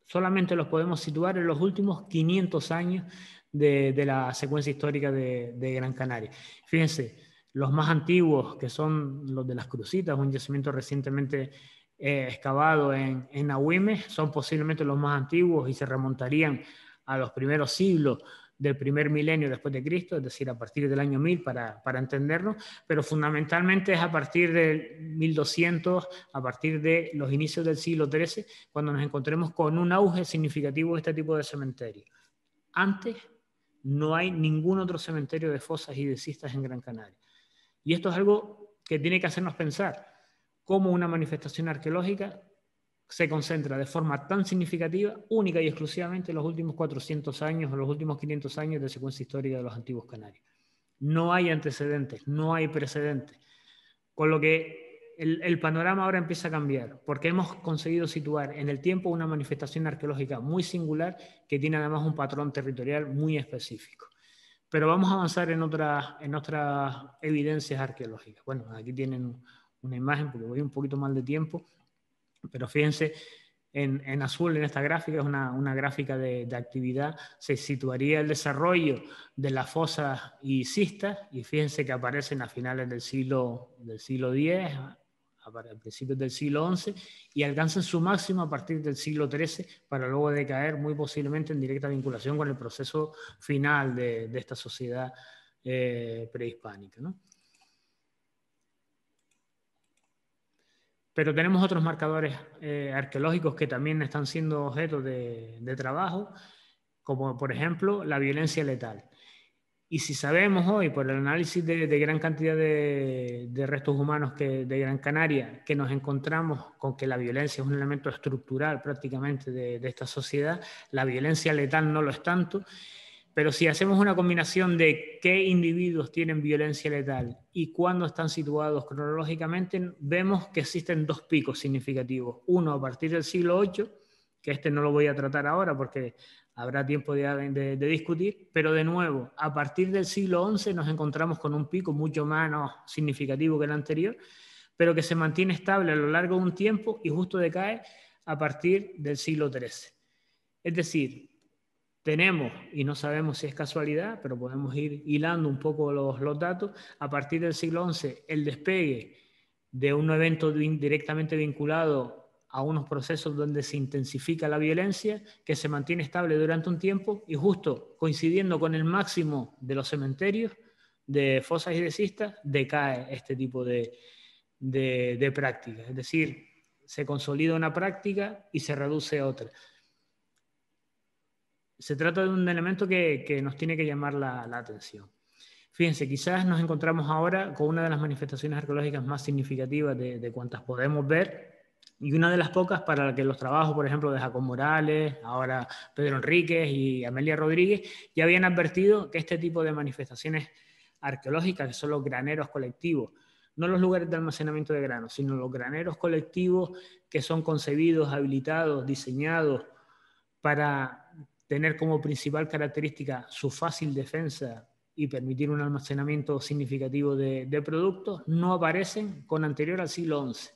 solamente los podemos situar en los últimos 500 años de la secuencia histórica de Gran Canaria. Fíjense, los más antiguos, que son los de las Crucitas, un yacimiento recientemente excavado en Agüimes, son posiblemente los más antiguos y se remontarían a los primeros siglos del primer milenio después de Cristo, es decir, a partir del año 1000 para entendernos, pero fundamentalmente es a partir del 1200, a partir de los inicios del siglo XIII, cuando nos encontremos con un auge significativo de este tipo de cementerio. Antes no hay ningún otro cementerio de fosas y de cistas en Gran Canaria. Y esto es algo que tiene que hacernos pensar cómo una manifestación arqueológica se concentra de forma tan significativa, única y exclusivamente en los últimos 400 años o los últimos 500 años de secuencia histórica de los antiguos canarios. No hay antecedentes, no hay precedentes. Con lo que el panorama ahora empieza a cambiar, porque hemos conseguido situar en el tiempo una manifestación arqueológica muy singular que tiene además un patrón territorial muy específico. Pero vamos a avanzar en otras evidencias arqueológicas. Bueno, aquí tienen una imagen, porque voy un poquito mal de tiempo, pero fíjense, en azul en esta gráfica, es una gráfica de actividad, se situaría el desarrollo de las fosas y cistas, y fíjense que aparecen a finales del siglo X, a principios del siglo XI, y alcanzan su máximo a partir del siglo XIII, para luego decaer muy posiblemente en directa vinculación con el proceso final de esta sociedad prehispánica, ¿no? Pero tenemos otros marcadores arqueológicos que también están siendo objeto de trabajo, como por ejemplo la violencia letal. Y si sabemos hoy, por el análisis de gran cantidad de restos humanos de Gran Canaria, que nos encontramos con que la violencia es un elemento estructural prácticamente de esta sociedad, la violencia letal no lo es tanto. Pero si hacemos una combinación de qué individuos tienen violencia letal y cuándo están situados cronológicamente, vemos que existen dos picos significativos. Uno a partir del siglo VIII, que este no lo voy a tratar ahora porque habrá tiempo de discutir, pero de nuevo, a partir del siglo XI nos encontramos con un pico mucho menos significativo que el anterior, pero que se mantiene estable a lo largo de un tiempo y justo decae a partir del siglo XIII. Es decir, tenemos, y no sabemos si es casualidad, pero podemos ir hilando un poco los datos, a partir del siglo XI, el despegue de un evento directamente vinculado a unos procesos donde se intensifica la violencia, que se mantiene estable durante un tiempo, y justo coincidiendo con el máximo de los cementerios, de fosas y de cistas, decae este tipo de práctica. Es decir, se consolida una práctica y se reduce otra. Se trata de un elemento que nos tiene que llamar la atención. Fíjense, quizás nos encontramos ahora con una de las manifestaciones arqueológicas más significativas de cuantas podemos ver, y una de las pocas para la que los trabajos, por ejemplo, de Jacob Morales, ahora Pedro Enríquez y Amelia Rodríguez, ya habían advertido que este tipo de manifestaciones arqueológicas, que son los graneros colectivos, no los lugares de almacenamiento de granos, sino los graneros colectivos que son concebidos, habilitados, diseñados para tener como principal característica su fácil defensa y permitir un almacenamiento significativo de productos, no aparecen con anterior al siglo XI,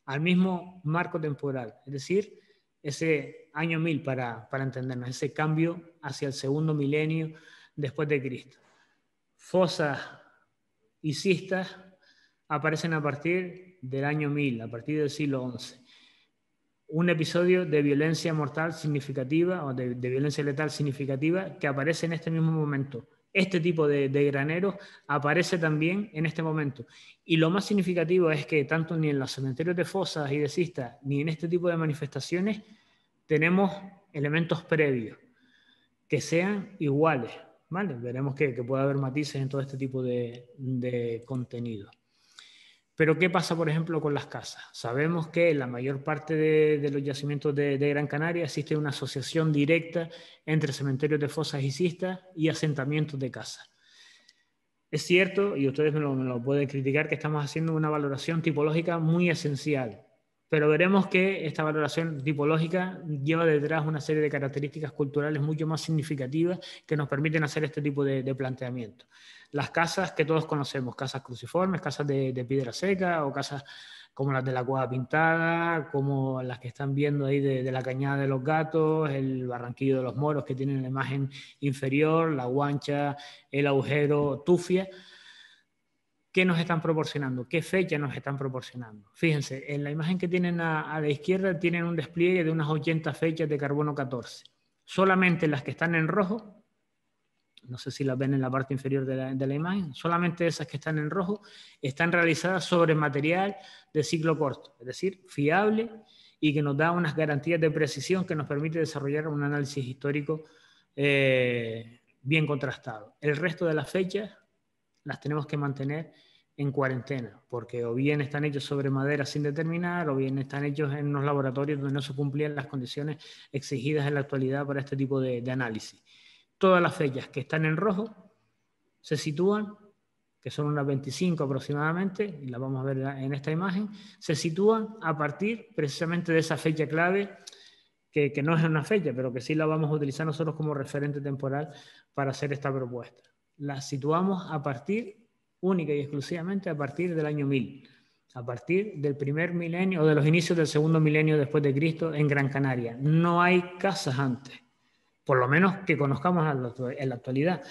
al mismo marco temporal, es decir, ese año 1000 para entendernos, ese cambio hacia el segundo milenio después de Cristo. Fosas y cistas aparecen a partir del año 1000, a partir del siglo XI. Un episodio de violencia mortal significativa o de violencia letal significativa que aparece en este mismo momento este tipo de graneros aparece también en este momento. Y lo más significativo es que tanto ni en los cementerios de fosas y de cistas, ni en este tipo de manifestaciones, tenemos elementos previos que sean iguales, ¿vale? Veremos que puede haber matices en todo este tipo de contenido. Pero ¿qué pasa, por ejemplo, con las casas? Sabemos que en la mayor parte de los yacimientos de Gran Canaria existe una asociación directa entre cementerios de fosas y cistas y asentamientos de casas. Es cierto, y ustedes me lo pueden criticar, que estamos haciendo una valoración tipológica muy esencial, pero veremos que esta valoración tipológica lleva detrás una serie de características culturales mucho más significativas que nos permiten hacer este tipo de planteamiento. Las casas que todos conocemos, casas cruciformes, casas de piedra seca o casas como las de la Cueva Pintada, como las que están viendo ahí de la Cañada de los Gatos, el Barranquillo de los Moros que tienen la imagen inferior, la Guancha, el Agujero, Tufia. ¿Qué nos están proporcionando? ¿Qué fecha nos están proporcionando? Fíjense, en la imagen que tienen a la izquierda tienen un despliegue de unas 80 fechas de carbono 14. Solamente las que están en rojo, no sé si las ven en la parte inferior de la imagen, solamente esas que están en rojo están realizadas sobre material de ciclo corto, es decir, fiable y que nos da unas garantías de precisión que nos permite desarrollar un análisis histórico bien contrastado. El resto de las fechas las tenemos que mantener en cuarentena, porque o bien están hechos sobre madera sin determinar, o bien están hechos en unos laboratorios donde no se cumplían las condiciones exigidas en la actualidad para este tipo de análisis. Todas las fechas que están en rojo se sitúan, que son unas 25 aproximadamente, y las vamos a ver en esta imagen, se sitúan a partir precisamente de esa fecha clave, que no es una fecha, pero que sí la vamos a utilizar nosotros como referente temporal para hacer esta propuesta. Las situamos a partir, única y exclusivamente, a partir del año 1000, a partir del primer milenio o de los inicios del segundo milenio después de Cristo en Gran Canaria. No hay casas antes, por lo menos que conozcamos en la actualidad.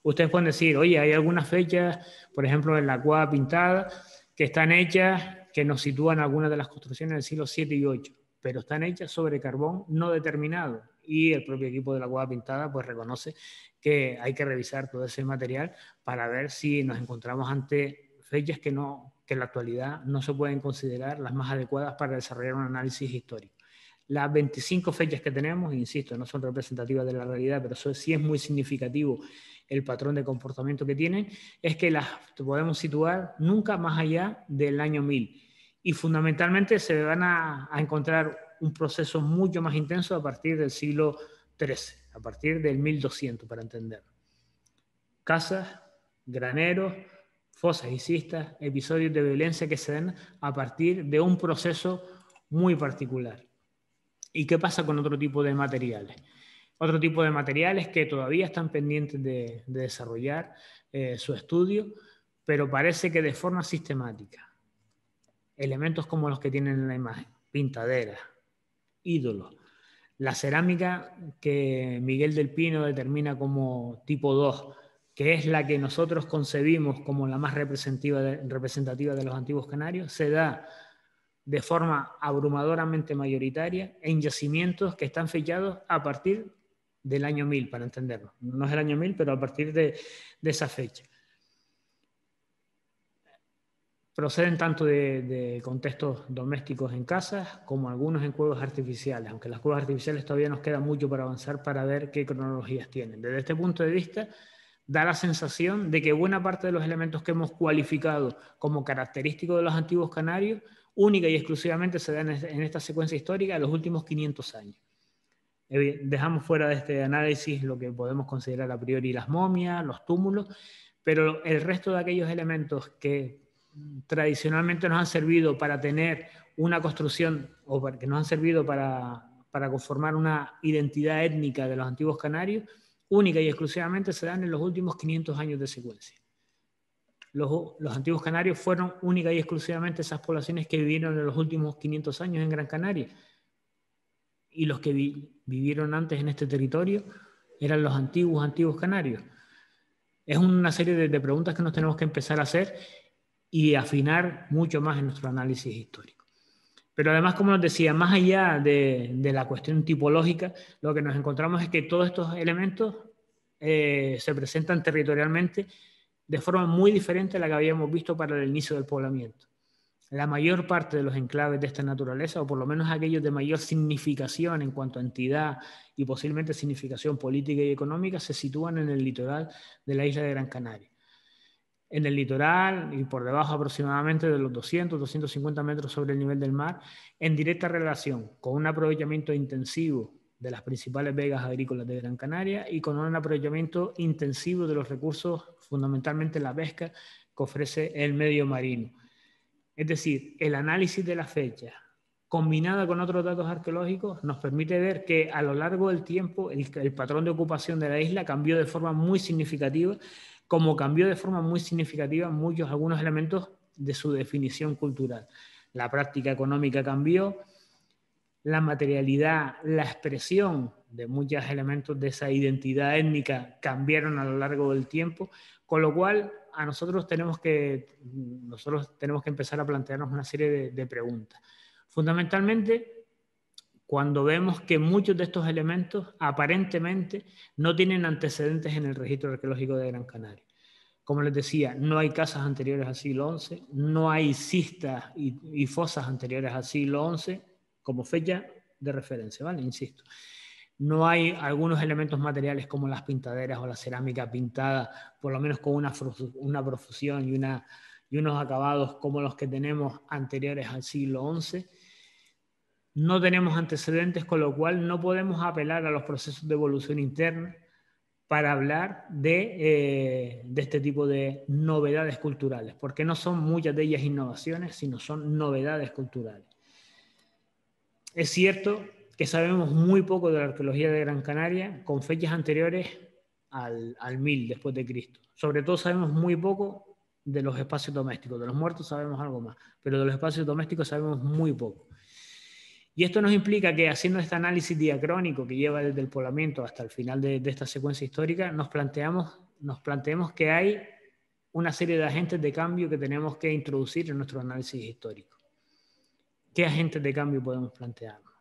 Ustedes pueden decir, oye, hay algunas fechas, por ejemplo, en la Cueva Pintada, que están hechas, que nos sitúan algunas de las construcciones del siglo 7 y 8, pero están hechas sobre carbón no determinado. Y el propio equipo de la Cueva Pintada pues reconoce que hay que revisar todo ese material para ver si nos encontramos ante fechas que en la actualidad no se pueden considerar las más adecuadas para desarrollar un análisis histórico. Las 25 fechas que tenemos, insisto, no son representativas de la realidad, pero eso sí es muy significativo el patrón de comportamiento que tienen, es que las podemos situar nunca más allá del año 1000. Y fundamentalmente se van a encontrar un proceso mucho más intenso a partir del siglo XIII, a partir del 1200, para entenderlo. Casas, graneros, fosas y cistas, episodios de violencia que se dan a partir de un proceso muy particular. ¿Y qué pasa con otro tipo de materiales? Otro tipo de materiales que todavía están pendientes de desarrollar su estudio, pero parece que de forma sistemática. Elementos como los que tienen en la imagen, pintaderas, ídolos, la cerámica que Miguel del Pino determina como tipo 2, que es la que nosotros concebimos como la más representativa de los antiguos canarios, se da de forma abrumadoramente mayoritaria en yacimientos que están fechados a partir del año 1000, para entenderlo. No es el año 1000, pero a partir de esa fecha. Proceden tanto de contextos domésticos en casas como algunos en cuevas artificiales, aunque las cuevas artificiales todavía nos queda mucho para avanzar para ver qué cronologías tienen. Desde este punto de vista, da la sensación de que buena parte de los elementos que hemos cualificado como característicos de los antiguos canarios, única y exclusivamente se dan en esta secuencia histórica en los últimos 500 años. Dejamos fuera de este análisis lo que podemos considerar a priori las momias, los túmulos, pero el resto de aquellos elementos que tradicionalmente nos han servido para tener una construcción o que nos han servido para conformar una identidad étnica de los antiguos canarios, única y exclusivamente se dan en los últimos 500 años de secuencia. Los antiguos canarios fueron única y exclusivamente esas poblaciones que vivieron en los últimos 500 años en Gran Canaria. Y los que vivieron antes en este territorio eran los antiguos canarios. Es una serie de preguntas que nos tenemos que empezar a hacer y afinar mucho más en nuestro análisis histórico. Pero además, como nos decía, más allá de la cuestión tipológica, lo que nos encontramos es que todos estos elementos se presentan territorialmente de forma muy diferente a la que habíamos visto para el inicio del poblamiento. La mayor parte de los enclaves de esta naturaleza, o por lo menos aquellos de mayor significación en cuanto a entidad y posiblemente significación política y económica, se sitúan en el litoral de la isla de Gran Canaria. En el litoral y por debajo aproximadamente de los 200, 250 metros sobre el nivel del mar, en directa relación con un aprovechamiento intensivo de las principales vegas agrícolas de Gran Canaria y con un aprovechamiento intensivo de los recursos, fundamentalmente la pesca, que ofrece el medio marino. Es decir, el análisis de la fecha, combinada con otros datos arqueológicos, nos permite ver que a lo largo del tiempo el patrón de ocupación de la isla cambió de forma muy significativa, como cambió de forma muy significativa algunos elementos de su definición cultural. La práctica económica cambió, la materialidad, la expresión de muchos elementos de esa identidad étnica cambiaron a lo largo del tiempo, con lo cual nosotros tenemos que empezar a plantearnos una serie de preguntas. Fundamentalmente, cuando vemos que muchos de estos elementos aparentemente no tienen antecedentes en el registro arqueológico de Gran Canaria. Como les decía, no hay casas anteriores al siglo XI, no hay cistas y fosas anteriores al siglo XI como fecha de referencia, ¿vale? Insisto. No hay algunos elementos materiales como las pintaderas o la cerámica pintada, por lo menos con una profusión y unos acabados como los que tenemos anteriores al siglo XI. No tenemos antecedentes, con lo cual no podemos apelar a los procesos de evolución interna para hablar de este tipo de novedades culturales, porque no son muchas de ellas innovaciones, sino son novedades culturales. Es cierto que sabemos muy poco de la arqueología de Gran Canaria con fechas anteriores al 1000 después de Cristo. Sobre todo sabemos muy poco de los espacios domésticos. De los muertos sabemos algo más, pero de los espacios domésticos sabemos muy poco. Y esto nos implica que haciendo este análisis diacrónico que lleva desde el poblamiento hasta el final de esta secuencia histórica, nos planteamos que hay una serie de agentes de cambio que tenemos que introducir en nuestro análisis histórico. ¿Qué agentes de cambio podemos plantearnos?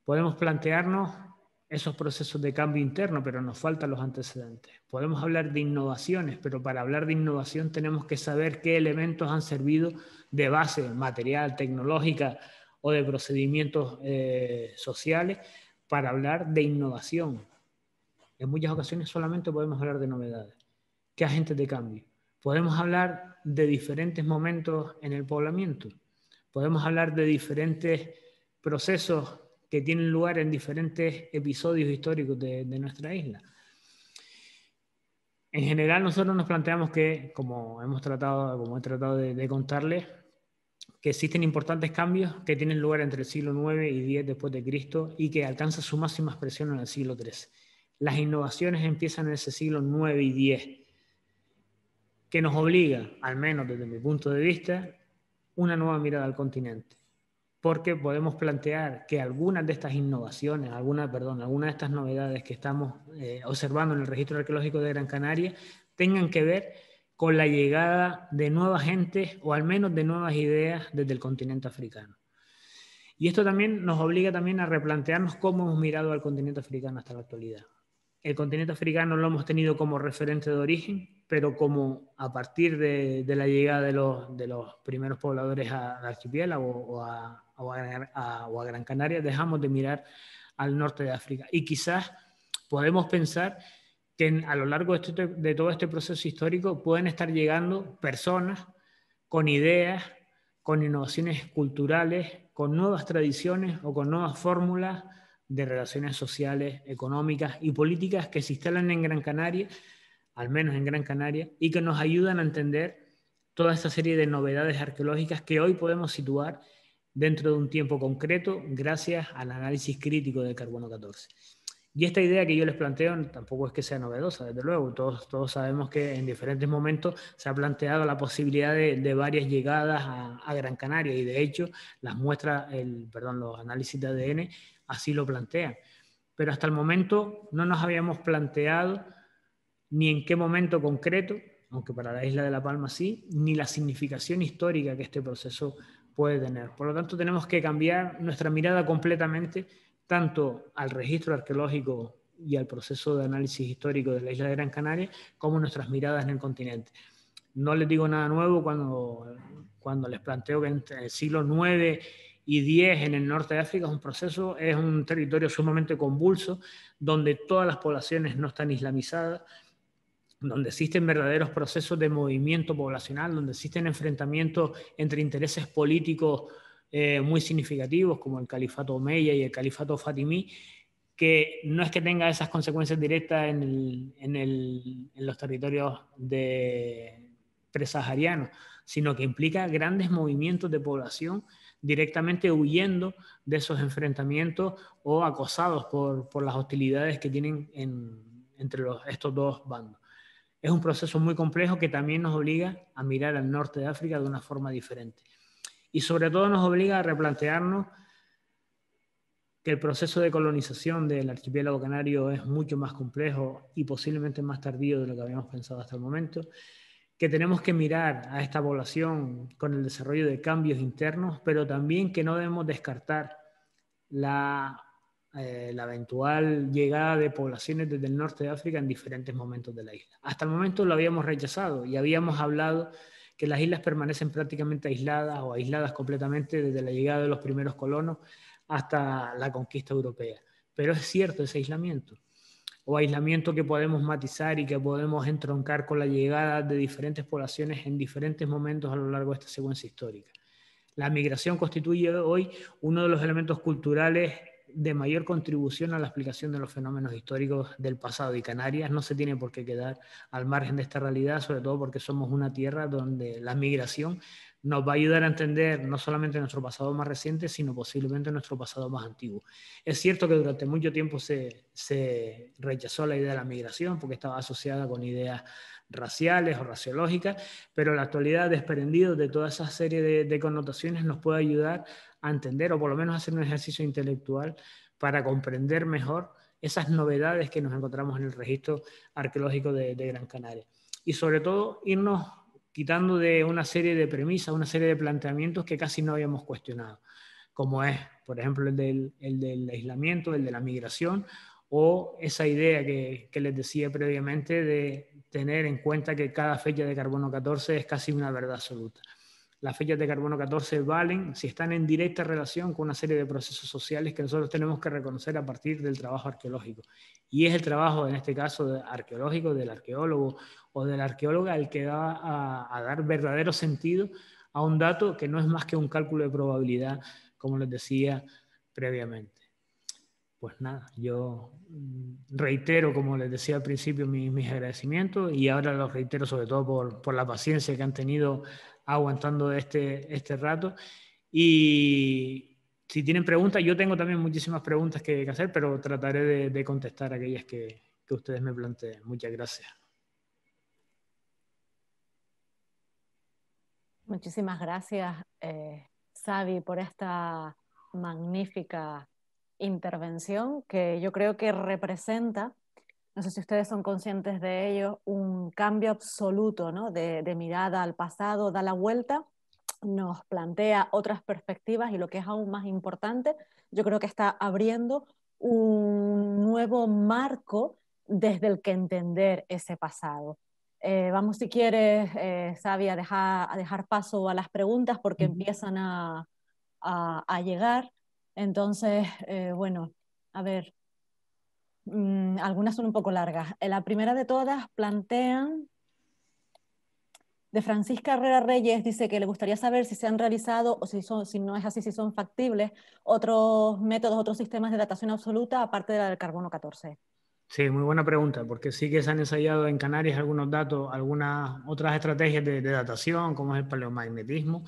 Podemos plantearnos esos procesos de cambio interno, pero nos faltan los antecedentes. Podemos hablar de innovaciones, pero para hablar de innovación tenemos que saber qué elementos han servido de base material, tecnológica o de procedimientos sociales para hablar de innovación. En muchas ocasiones solamente podemos hablar de novedades. ¿Qué agentes de cambio? Podemos hablar de diferentes momentos en el poblamiento. Podemos hablar de diferentes procesos que tienen lugar en diferentes episodios históricos de nuestra isla. En general, nosotros nos planteamos que, como he tratado de contarles, que existen importantes cambios que tienen lugar entre el siglo IX y X después de Cristo y que alcanzan su máxima expresión en el siglo XIII. Las innovaciones empiezan en ese siglo IX y X, que nos obliga, al menos desde mi punto de vista, una nueva mirada al continente. Porque podemos plantear que algunas de estas innovaciones, algunas de estas novedades que estamos observando en el registro arqueológico de Gran Canaria tengan que ver con la llegada de nuevas gentes o al menos de nuevas ideas desde el continente africano. Y esto también nos obliga también a replantearnos cómo hemos mirado al continente africano hasta la actualidad. El continente africano lo hemos tenido como referente de origen, pero como a partir de la llegada de los primeros pobladores al archipiélago o a Gran Canaria, dejamos de mirar al norte de África. Y quizás podemos pensar que a lo largo de todo este proceso histórico pueden estar llegando personas con ideas, con innovaciones culturales, con nuevas tradiciones o con nuevas fórmulas de relaciones sociales, económicas y políticas que se instalan en Gran Canaria, al menos en Gran Canaria, y que nos ayudan a entender toda esta serie de novedades arqueológicas que hoy podemos situar dentro de un tiempo concreto gracias al análisis crítico del carbono 14. Y esta idea que yo les planteo tampoco es que sea novedosa, desde luego. Todos sabemos que en diferentes momentos se ha planteado la posibilidad de varias llegadas a Gran Canaria y de hecho las muestras, los análisis de ADN así lo plantean. Pero hasta el momento no nos habíamos planteado ni en qué momento concreto, aunque para la isla de La Palma sí, ni la significación histórica que este proceso puede tener. Por lo tanto, tenemos que cambiar nuestra mirada completamente tanto al registro arqueológico y al proceso de análisis histórico de la isla de Gran Canaria como nuestras miradas en el continente. No les digo nada nuevo cuando les planteo que entre el siglo IX y X en el norte de África es un territorio sumamente convulso, donde todas las poblaciones no están islamizadas, donde existen verdaderos procesos de movimiento poblacional, donde existen enfrentamientos entre intereses políticos muy significativos, como el califato omeya y el califato fatimí, que no es que tenga esas consecuencias directas en los territorios presaharianos, sino que implica grandes movimientos de población directamente huyendo de esos enfrentamientos o acosados por las hostilidades que tienen entre estos dos bandos. Es un proceso muy complejo que también nos obliga a mirar al norte de África de una forma diferente. Y sobre todo nos obliga a replantearnos que el proceso de colonización del archipiélago canario es mucho más complejo y posiblemente más tardío de lo que habíamos pensado hasta el momento, que tenemos que mirar a esta población con el desarrollo de cambios internos, pero también que no debemos descartar la eventual llegada de poblaciones desde el norte de África en diferentes momentos de la isla. Hasta el momento lo habíamos rechazado y habíamos hablado que las islas permanecen prácticamente aisladas o aisladas completamente desde la llegada de los primeros colonos hasta la conquista europea. Pero es cierto ese aislamiento, o aislamiento que podemos matizar y que podemos entroncar con la llegada de diferentes poblaciones en diferentes momentos a lo largo de esta secuencia histórica. La migración constituye hoy uno de los elementos culturales de mayor contribución a la explicación de los fenómenos históricos del pasado, y Canarias no se tiene por qué quedar al margen de esta realidad, sobre todo porque somos una tierra donde la migración nos va a ayudar a entender no solamente nuestro pasado más reciente, sino posiblemente nuestro pasado más antiguo. Es cierto que durante mucho tiempo se rechazó la idea de la migración porque estaba asociada con ideas raciales o raciológicas, pero en la actualidad, desprendido de toda esa serie de connotaciones, nos puede ayudar a entender, o por lo menos hacer un ejercicio intelectual para comprender mejor esas novedades que nos encontramos en el registro arqueológico de Gran Canaria. Y sobre todo, irnos quitando de una serie de premisas, una serie de planteamientos que casi no habíamos cuestionado, como es, por ejemplo, el del aislamiento, el de la migración, o esa idea que les decía previamente de tener en cuenta que cada fecha de carbono 14 es casi una verdad absoluta. Las fechas de carbono 14 valen si están en directa relación con una serie de procesos sociales que nosotros tenemos que reconocer a partir del trabajo arqueológico. Y es el trabajo, en este caso, arqueológico, del arqueólogo o de la arqueóloga, el que va a dar verdadero sentido a un dato que no es más que un cálculo de probabilidad, como les decía previamente. Pues nada, yo reitero, como les decía al principio, mis agradecimientos, y ahora los reitero sobre todo por la paciencia que han tenido aguantando este rato. Y si tienen preguntas, yo tengo también muchísimas preguntas que hacer, pero trataré de contestar aquellas que ustedes me planteen. Muchas gracias. Muchísimas gracias, Xavi, por esta magnífica intervención que yo creo que representa, no sé si ustedes son conscientes de ello, un cambio absoluto, ¿no? de mirada al pasado, da la vuelta, nos plantea otras perspectivas y lo que es aún más importante, yo creo que está abriendo un nuevo marco desde el que entender ese pasado. Vamos, si quieres, Xavi, a dejar paso a las preguntas porque empiezan a llegar. Entonces, bueno, a ver, algunas son un poco largas. La primera de todas plantean, de Francisca Herrera Reyes, dice que le gustaría saber si se han realizado, o si no es así, si son factibles, otros métodos, otros sistemas de datación absoluta, aparte de la del carbono 14. Sí, muy buena pregunta, porque sí que se han ensayado en Canarias algunos datos, algunas otras estrategias de datación, como es el paleomagnetismo,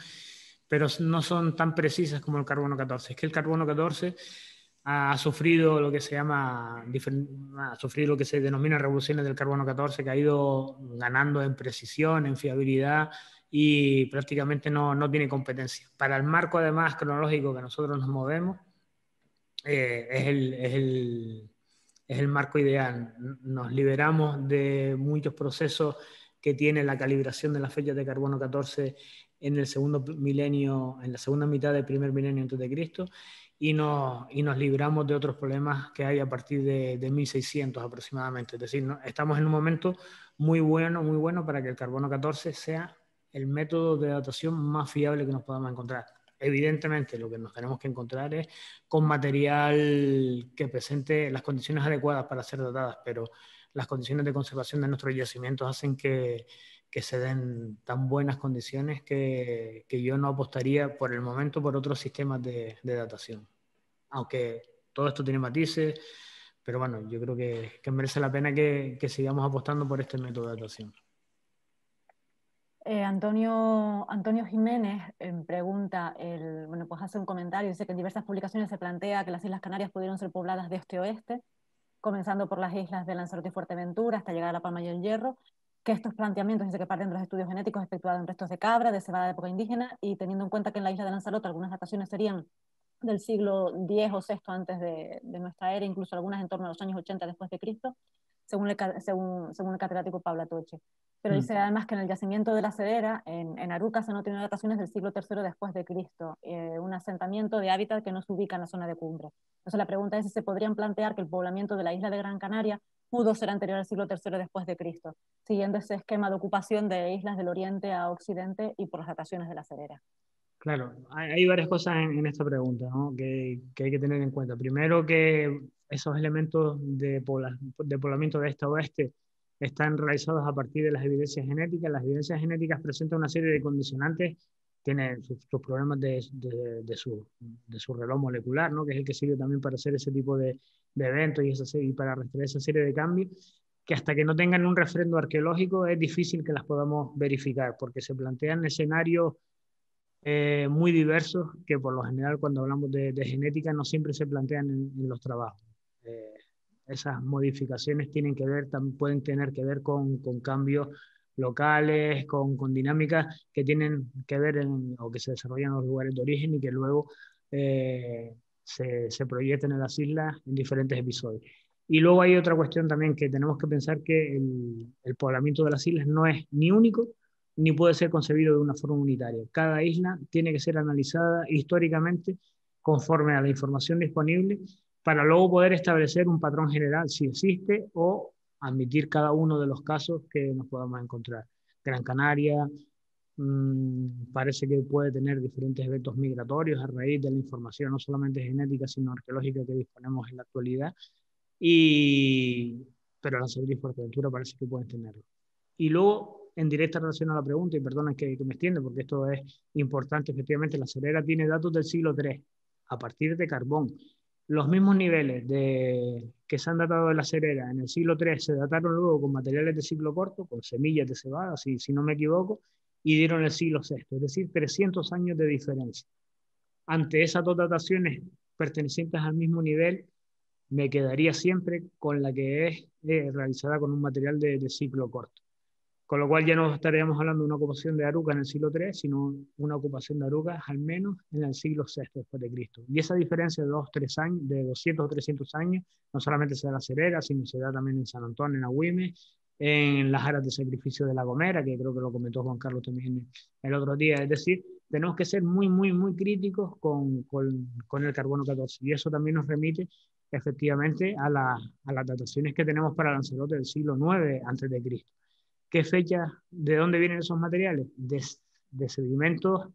pero no son tan precisas como el carbono 14. Es que el carbono 14 ha sufrido lo que se llama, ha sufrido lo que se denomina revoluciones del carbono 14, que ha ido ganando en precisión, en fiabilidad, y prácticamente no tiene competencia. Para el marco, además, cronológico que nosotros nos movemos, es el marco ideal. Nos liberamos de muchos procesos que tiene la calibración de las fechas de carbono 14 en el segundo milenio, en la segunda mitad del primer milenio antes de Cristo, y nos libramos de otros problemas que hay a partir de 1600 aproximadamente. Es decir, estamos en un momento muy bueno para que el carbono 14 sea el método de datación más fiable que nos podamos encontrar. Evidentemente, lo que nos tenemos que encontrar es con material que presente las condiciones adecuadas para ser datadas, pero las condiciones de conservación de nuestros yacimientos hacen que se den tan buenas condiciones que yo no apostaría por el momento por otros sistemas de datación. Aunque todo esto tiene matices, pero bueno, yo creo que merece la pena que sigamos apostando por este método de datación. Antonio Jiménez pregunta, bueno, pues hace un comentario, dice que en diversas publicaciones se plantea que las Islas Canarias pudieron ser pobladas de este a oeste, comenzando por las islas de Lanzarote y Fuerteventura hasta llegar a La Palma y el Hierro, que estos planteamientos dice que parten de los estudios genéticos efectuados en restos de cabra, de cebada de época indígena, y teniendo en cuenta que en la isla de Lanzarote algunas dataciones serían del siglo X o VI antes de nuestra era, incluso algunas en torno a los años 80 después de Cristo, según el catedrático Pablo Atoche. Pero dice además que en el yacimiento de la Cedera, en Aruca, se han obtenido dataciones del siglo III después de Cristo, un asentamiento de hábitat que no se ubica en la zona de cumbre. Entonces la pregunta es si se podrían plantear que el poblamiento de la isla de Gran Canaria pudo ser anterior al siglo III después de Cristo, siguiendo ese esquema de ocupación de islas del oriente a occidente y por las dataciones de la Cedera. Claro, hay varias cosas en esta pregunta, ¿no? que hay que tener en cuenta. Primero, que esos elementos de poblamiento de este a oeste están realizados a partir de las evidencias genéticas. Las evidencias genéticas presentan una serie de condicionantes, tienen sus problemas de su reloj molecular, ¿no? Que es el que sirve también para hacer ese tipo de eventos y para rastrear esa serie de cambios, que hasta que no tengan un refrendo arqueológico es difícil que las podamos verificar, porque se plantean escenarios muy diversos que por lo general cuando hablamos de genética no siempre se plantean en los trabajos. Esas modificaciones pueden tener que ver con cambios locales, con dinámicas que tienen que ver o que se desarrollan en los lugares de origen y que luego se proyectan en las islas en diferentes episodios. Y luego hay otra cuestión también que tenemos que pensar, que el poblamiento de las islas no es ni único ni puede ser concebido de una forma unitaria. Cada isla tiene que ser analizada históricamente conforme a la información disponible para luego poder establecer un patrón general si existe o admitir cada uno de los casos que nos podamos encontrar. Gran Canaria parece que puede tener diferentes eventos migratorios a raíz de la información no solamente genética sino arqueológica que disponemos en la actualidad, pero Lanzarote y Fuerteventura parece que pueden tenerlo. Y luego, en directa relación a la pregunta, y perdonen que me extienda porque esto es importante, efectivamente, la Cedera tiene datos del siglo III, a partir de carbón. Los mismos niveles que se han datado de la Cedera en el siglo III se dataron luego con materiales de ciclo corto, con semillas de cebada, si no me equivoco, y dieron el siglo VI, es decir, 300 años de diferencia. Ante esas dos dataciones pertenecientes al mismo nivel, me quedaría siempre con la que es realizada con un material de ciclo corto. Con lo cual ya no estaríamos hablando de una ocupación de Aruca en el siglo III, sino una ocupación de Aruca al menos en el siglo VI después de Cristo. Y esa diferencia de 200 años, de 200 o 300 años, no solamente se da en la Cedera, sino se da también en San Antón, en Agüime, en las áreas de sacrificio de La Gomera, que creo que lo comentó Juan Carlos también el otro día. Es decir, tenemos que ser muy críticos con el carbono 14. Y eso también nos remite efectivamente a las dataciones que tenemos para Lanzarote del siglo IX a.C. ¿Qué fecha, de dónde vienen esos materiales? De sedimentos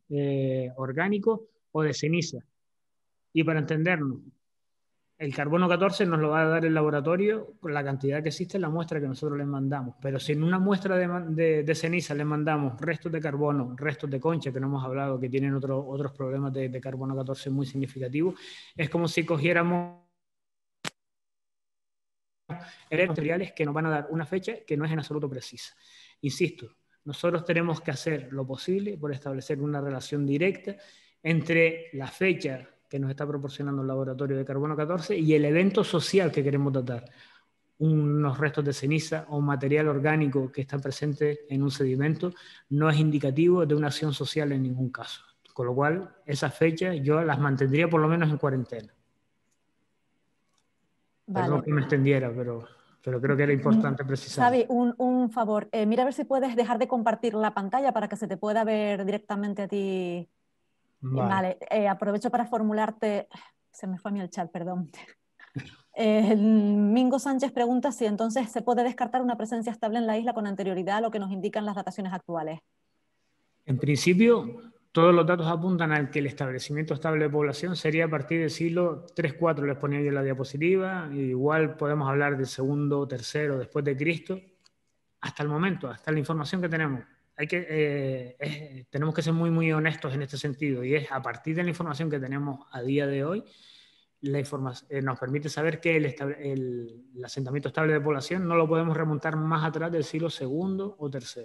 orgánicos o de ceniza. Y para entendernos, el carbono 14 nos lo va a dar el laboratorio con la cantidad que existe en la muestra que nosotros les mandamos. Pero si en una muestra de ceniza le mandamos restos de carbono, restos de concha, que no hemos hablado, que tienen otros problemas de carbono 14 muy significativos, es como si cogiéramos materiales que nos van a dar una fecha que no es en absoluto precisa. Insisto, nosotros tenemos que hacer lo posible por establecer una relación directa entre la fecha que nos está proporcionando el laboratorio de carbono 14 y el evento social que queremos datar. Unos restos de ceniza o material orgánico que está presente en un sedimento no es indicativo de una acción social en ningún caso. Con lo cual, esas fechas yo las mantendría por lo menos en cuarentena. Vale. Perdón que me extendiera, pero creo que era importante precisar. Xavi, un favor. Mira a ver si puedes dejar de compartir la pantalla para que se te pueda ver directamente a ti. Vale. Aprovecho para formularte, se me fue a mí el chat, perdón. Mingo Sánchez pregunta si entonces se puede descartar una presencia estable en la isla con anterioridad a lo que nos indican las dataciones actuales. En principio, todos los datos apuntan a que el establecimiento estable de población sería a partir del siglo III-IV, les ponía yo en la diapositiva, igual podemos hablar del segundo, tercero, después de Cristo, hasta el momento, hasta la información que tenemos. Tenemos que ser muy, muy honestos en este sentido, y es a partir de la información que tenemos a día de hoy, la información nos permite saber que el asentamiento estable de población no lo podemos remontar más atrás del siglo II o III.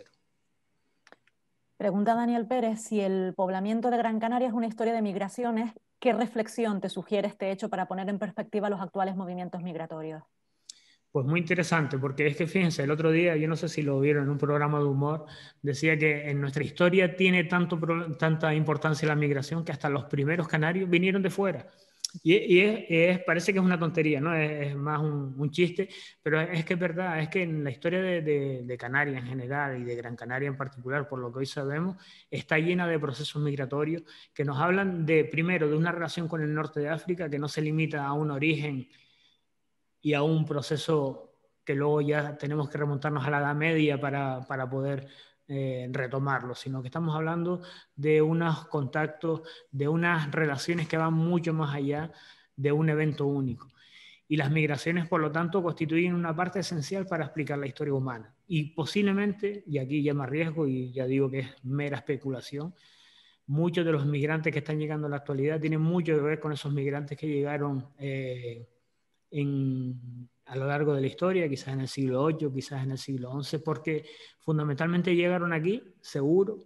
Pregunta Daniel Pérez si el poblamiento de Gran Canaria es una historia de migraciones. ¿Qué reflexión te sugiere este hecho para poner en perspectiva los actuales movimientos migratorios? Pues muy interesante, porque es que fíjense, el otro día, yo no sé si lo vieron en un programa de humor, decía que en nuestra historia tiene tanta importancia la migración que hasta los primeros canarios vinieron de fuera. Parece que es una tontería, ¿no? Es más un chiste, pero es que es verdad, es que en la historia de Canarias en general y de Gran Canaria en particular, por lo que hoy sabemos, está llena de procesos migratorios que nos hablan primero, de una relación con el norte de África que no se limita a un origen y a un proceso que luego ya tenemos que remontarnos a la Edad Media para poder retomarlo, sino que estamos hablando de unos contactos, de unas relaciones que van mucho más allá de un evento único. Y las migraciones, por lo tanto, constituyen una parte esencial para explicar la historia humana. Y posiblemente, y aquí ya me arriesgo y ya digo que es mera especulación, muchos de los migrantes que están llegando en la actualidad tienen mucho que ver con esos migrantes que llegaron a lo largo de la historia, quizás en el siglo VIII, quizás en el siglo XI, porque fundamentalmente llegaron aquí, seguro,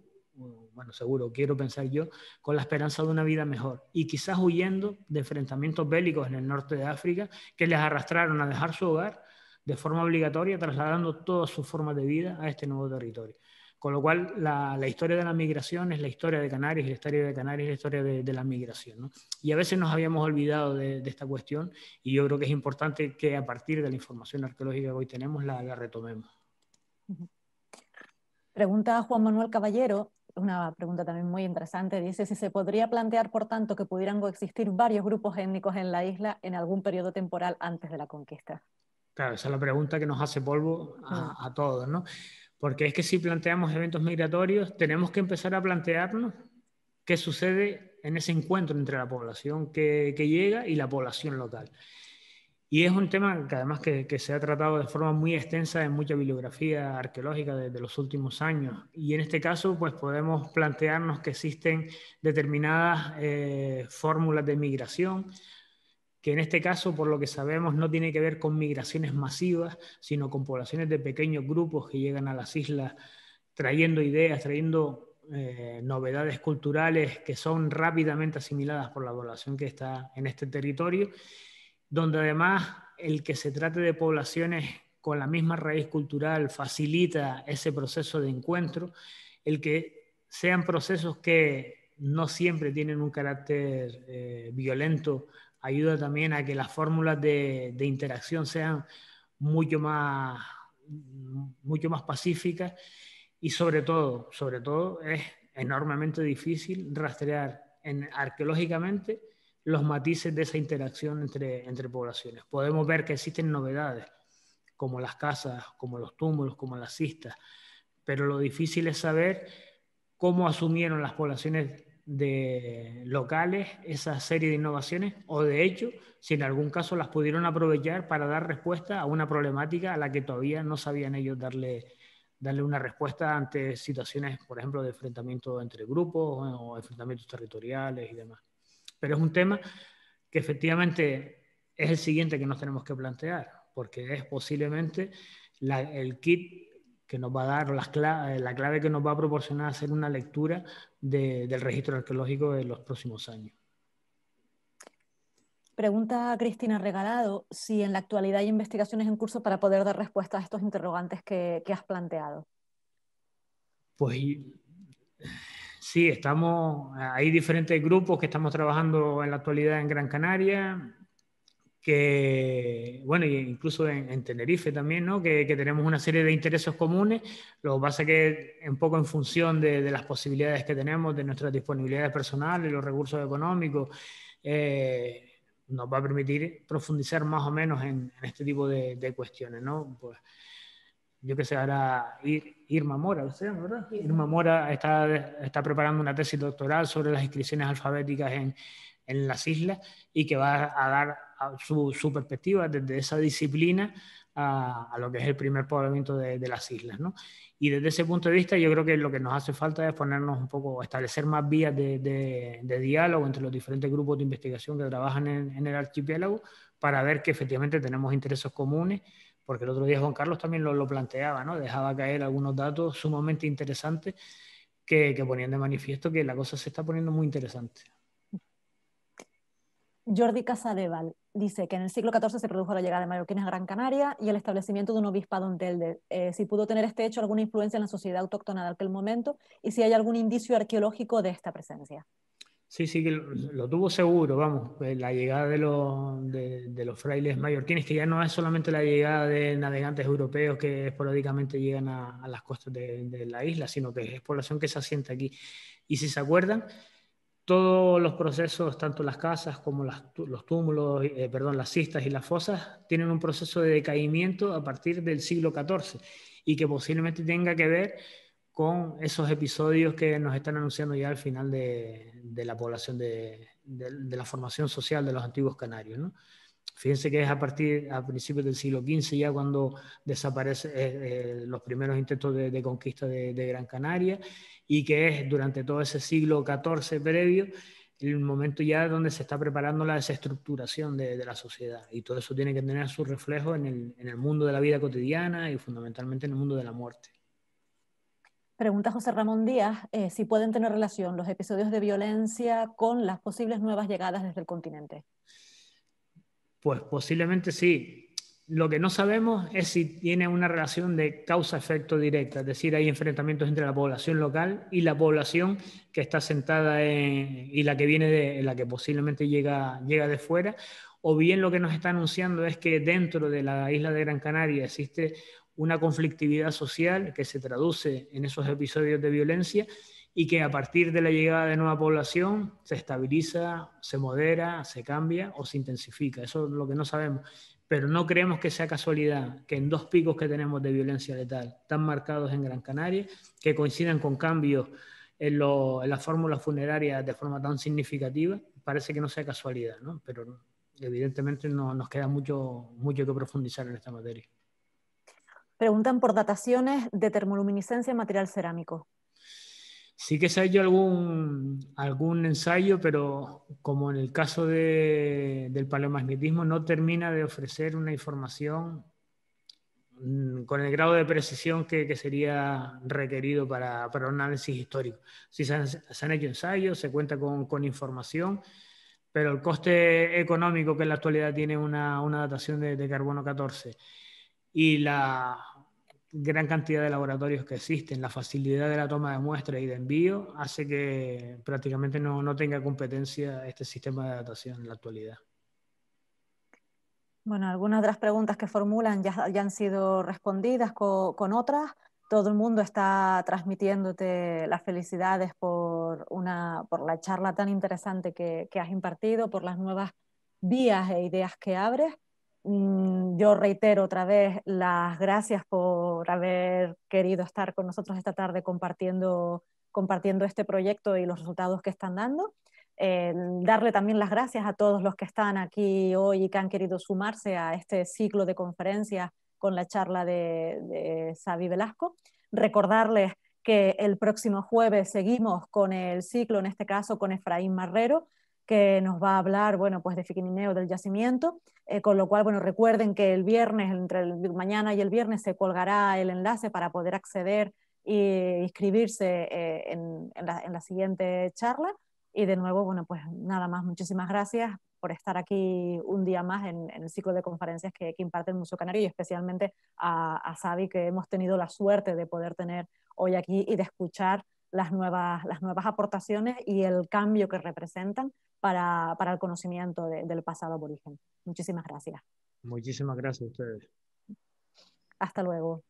quiero pensar yo, con la esperanza de una vida mejor y quizás huyendo de enfrentamientos bélicos en el norte de África que les arrastraron a dejar su hogar de forma obligatoria, trasladando todas sus formas de vida a este nuevo territorio. Con lo cual, la historia de la migración es la historia de Canarias, y la historia de Canarias es la historia de la migración, ¿no? Y a veces nos habíamos olvidado de esta cuestión, y yo creo que es importante que a partir de la información arqueológica que hoy tenemos la retomemos. Pregunta Juan Manuel Caballero, una pregunta también muy interesante, dice si se podría plantear, por tanto, que pudieran coexistir varios grupos étnicos en la isla en algún periodo temporal antes de la conquista. Claro, esa es la pregunta que nos hace polvo a todos, ¿no? Porque es que si planteamos eventos migratorios, tenemos que empezar a plantearnos qué sucede en ese encuentro entre la población que llega y la población local. Y es un tema que además que se ha tratado de forma muy extensa en mucha bibliografía arqueológica desde los últimos años. Y en este caso, pues podemos plantearnos que existen determinadas fórmulas de migración, que en este caso, por lo que sabemos, no tiene que ver con migraciones masivas, sino con poblaciones de pequeños grupos que llegan a las islas trayendo ideas, trayendo novedades culturales que son rápidamente asimiladas por la población que está en este territorio, donde además el que se trate de poblaciones con la misma raíz cultural facilita ese proceso de encuentro, el que sean procesos que no siempre tienen un carácter violento, ayuda también a que las fórmulas de interacción sean mucho más pacíficas, y sobre todo es enormemente difícil rastrear arqueológicamente los matices de esa interacción entre poblaciones. Podemos ver que existen novedades, como las casas, como los túmulos, como las cistas, pero lo difícil es saber cómo asumieron las poblaciones locales esa serie de innovaciones, o de hecho, si en algún caso las pudieron aprovechar para dar respuesta a una problemática a la que todavía no sabían ellos darle una respuesta ante situaciones, por ejemplo, de enfrentamiento entre grupos o enfrentamientos territoriales y demás. Pero es un tema que efectivamente es el siguiente que nos tenemos que plantear, porque es posiblemente el kit que nos va a dar, la clave que nos va a proporcionar hacer una lectura del registro arqueológico de los próximos años. Pregunta Cristina Regalado si en la actualidad hay investigaciones en curso para poder dar respuesta a estos interrogantes que has planteado. Pues sí, hay diferentes grupos que estamos trabajando en la actualidad en Gran Canaria, incluso en Tenerife también, ¿no? Que tenemos una serie de intereses comunes. Lo que pasa es que un poco en función de las posibilidades que tenemos, de nuestras disponibilidades personales, los recursos económicos, nos va a permitir profundizar más o menos en este tipo de cuestiones, ¿no? Pues, yo que sé, ahora Irma Mora, ¿verdad? Irma Mora está preparando una tesis doctoral sobre las inscripciones alfabéticas en las islas y que va a dar su perspectiva desde esa disciplina a lo que es el primer poblamiento de las islas, ¿no? Y desde ese punto de vista yo creo que lo que nos hace falta es ponernos un poco, establecer más vías de diálogo entre los diferentes grupos de investigación que trabajan en el archipiélago para ver que efectivamente tenemos intereses comunes, porque el otro día Juan Carlos también lo planteaba, ¿no? Dejaba caer algunos datos sumamente interesantes que ponían de manifiesto que la cosa se está poniendo muy interesante. Jordi Casadeval dice que en el siglo XIV se produjo la llegada de mallorquines a Gran Canaria y el establecimiento de un obispado en Telde. Si pudo tener este hecho alguna influencia en la sociedad autóctona de aquel momento y si hay algún indicio arqueológico de esta presencia. Sí, sí, que lo tuvo seguro, vamos, la llegada de los frailes mallorquines, que ya no es solamente la llegada de navegantes europeos que esporádicamente llegan a las costas de la isla, sino que es población que se asienta aquí. Y si se acuerdan, todos los procesos, tanto las casas como los túmulos, las cistas y las fosas, tienen un proceso de decaimiento a partir del siglo XIV y que posiblemente tenga que ver con esos episodios que nos están anunciando ya al final de la población de la formación social de los antiguos canarios, ¿no? Fíjense que es a principios del siglo XV ya cuando desaparecen los primeros intentos de conquista de Gran Canaria y que es durante todo ese siglo XIV previo el momento ya donde se está preparando la desestructuración de la sociedad, y todo eso tiene que tener su reflejo en el mundo de la vida cotidiana y fundamentalmente en el mundo de la muerte. Pregunta José Ramón Díaz si pueden tener relación los episodios de violencia con las posibles nuevas llegadas desde el continente. Pues posiblemente sí. Lo que no sabemos es si tiene una relación de causa-efecto directa, es decir, hay enfrentamientos entre la población local y la población que está asentada y la que viene la que posiblemente llega de fuera, o bien lo que nos está anunciando es que dentro de la isla de Gran Canaria existe una conflictividad social que se traduce en esos episodios de violencia y que a partir de la llegada de nueva población se estabiliza, se modera, se cambia o se intensifica. Eso es lo que no sabemos. Pero no creemos que sea casualidad que en dos picos que tenemos de violencia letal tan marcados en Gran Canaria, que coincidan con cambios en la fórmula funeraria de forma tan significativa, parece que no sea casualidad, ¿no? Pero evidentemente nos queda mucho que profundizar en esta materia. Preguntan por dataciones de termoluminiscencia en material cerámico. Sí que se ha hecho algún ensayo, pero como en el caso del paleomagnetismo, no termina de ofrecer una información con el grado de precisión que sería requerido para un análisis histórico. Sí se han hecho ensayos, se cuenta con información, pero el coste económico que en la actualidad tiene una datación de carbono 14 y la gran cantidad de laboratorios que existen, la facilidad de la toma de muestras y de envío, hace que prácticamente no tenga competencia este sistema de datación en la actualidad. Bueno, algunas de las preguntas que formulan ya han sido respondidas con otras. Todo el mundo está transmitiéndote las felicidades por la charla tan interesante que has impartido, por las nuevas vías e ideas que abres. Yo reitero otra vez las gracias por haber querido estar con nosotros esta tarde compartiendo este proyecto y los resultados que están dando. Darle también las gracias a todos los que están aquí hoy y que han querido sumarse a este ciclo de conferencias con la charla de Xavi Velasco. Recordarles que el próximo jueves seguimos con el ciclo, en este caso con Efraín Marrero, que nos va a hablar, bueno, pues de Fiquinineo del yacimiento, con lo cual, bueno, recuerden que el viernes, entre mañana y el viernes, se colgará el enlace para poder acceder e inscribirse en la siguiente charla. Y de nuevo, bueno, pues nada más, muchísimas gracias por estar aquí un día más en el ciclo de conferencias que imparte el Museo Canario, y especialmente a Xavi, que hemos tenido la suerte de poder tener hoy aquí y de escuchar las nuevas aportaciones y el cambio que representan para el conocimiento del pasado aborigen. Muchísimas gracias. Muchísimas gracias a ustedes. Hasta luego.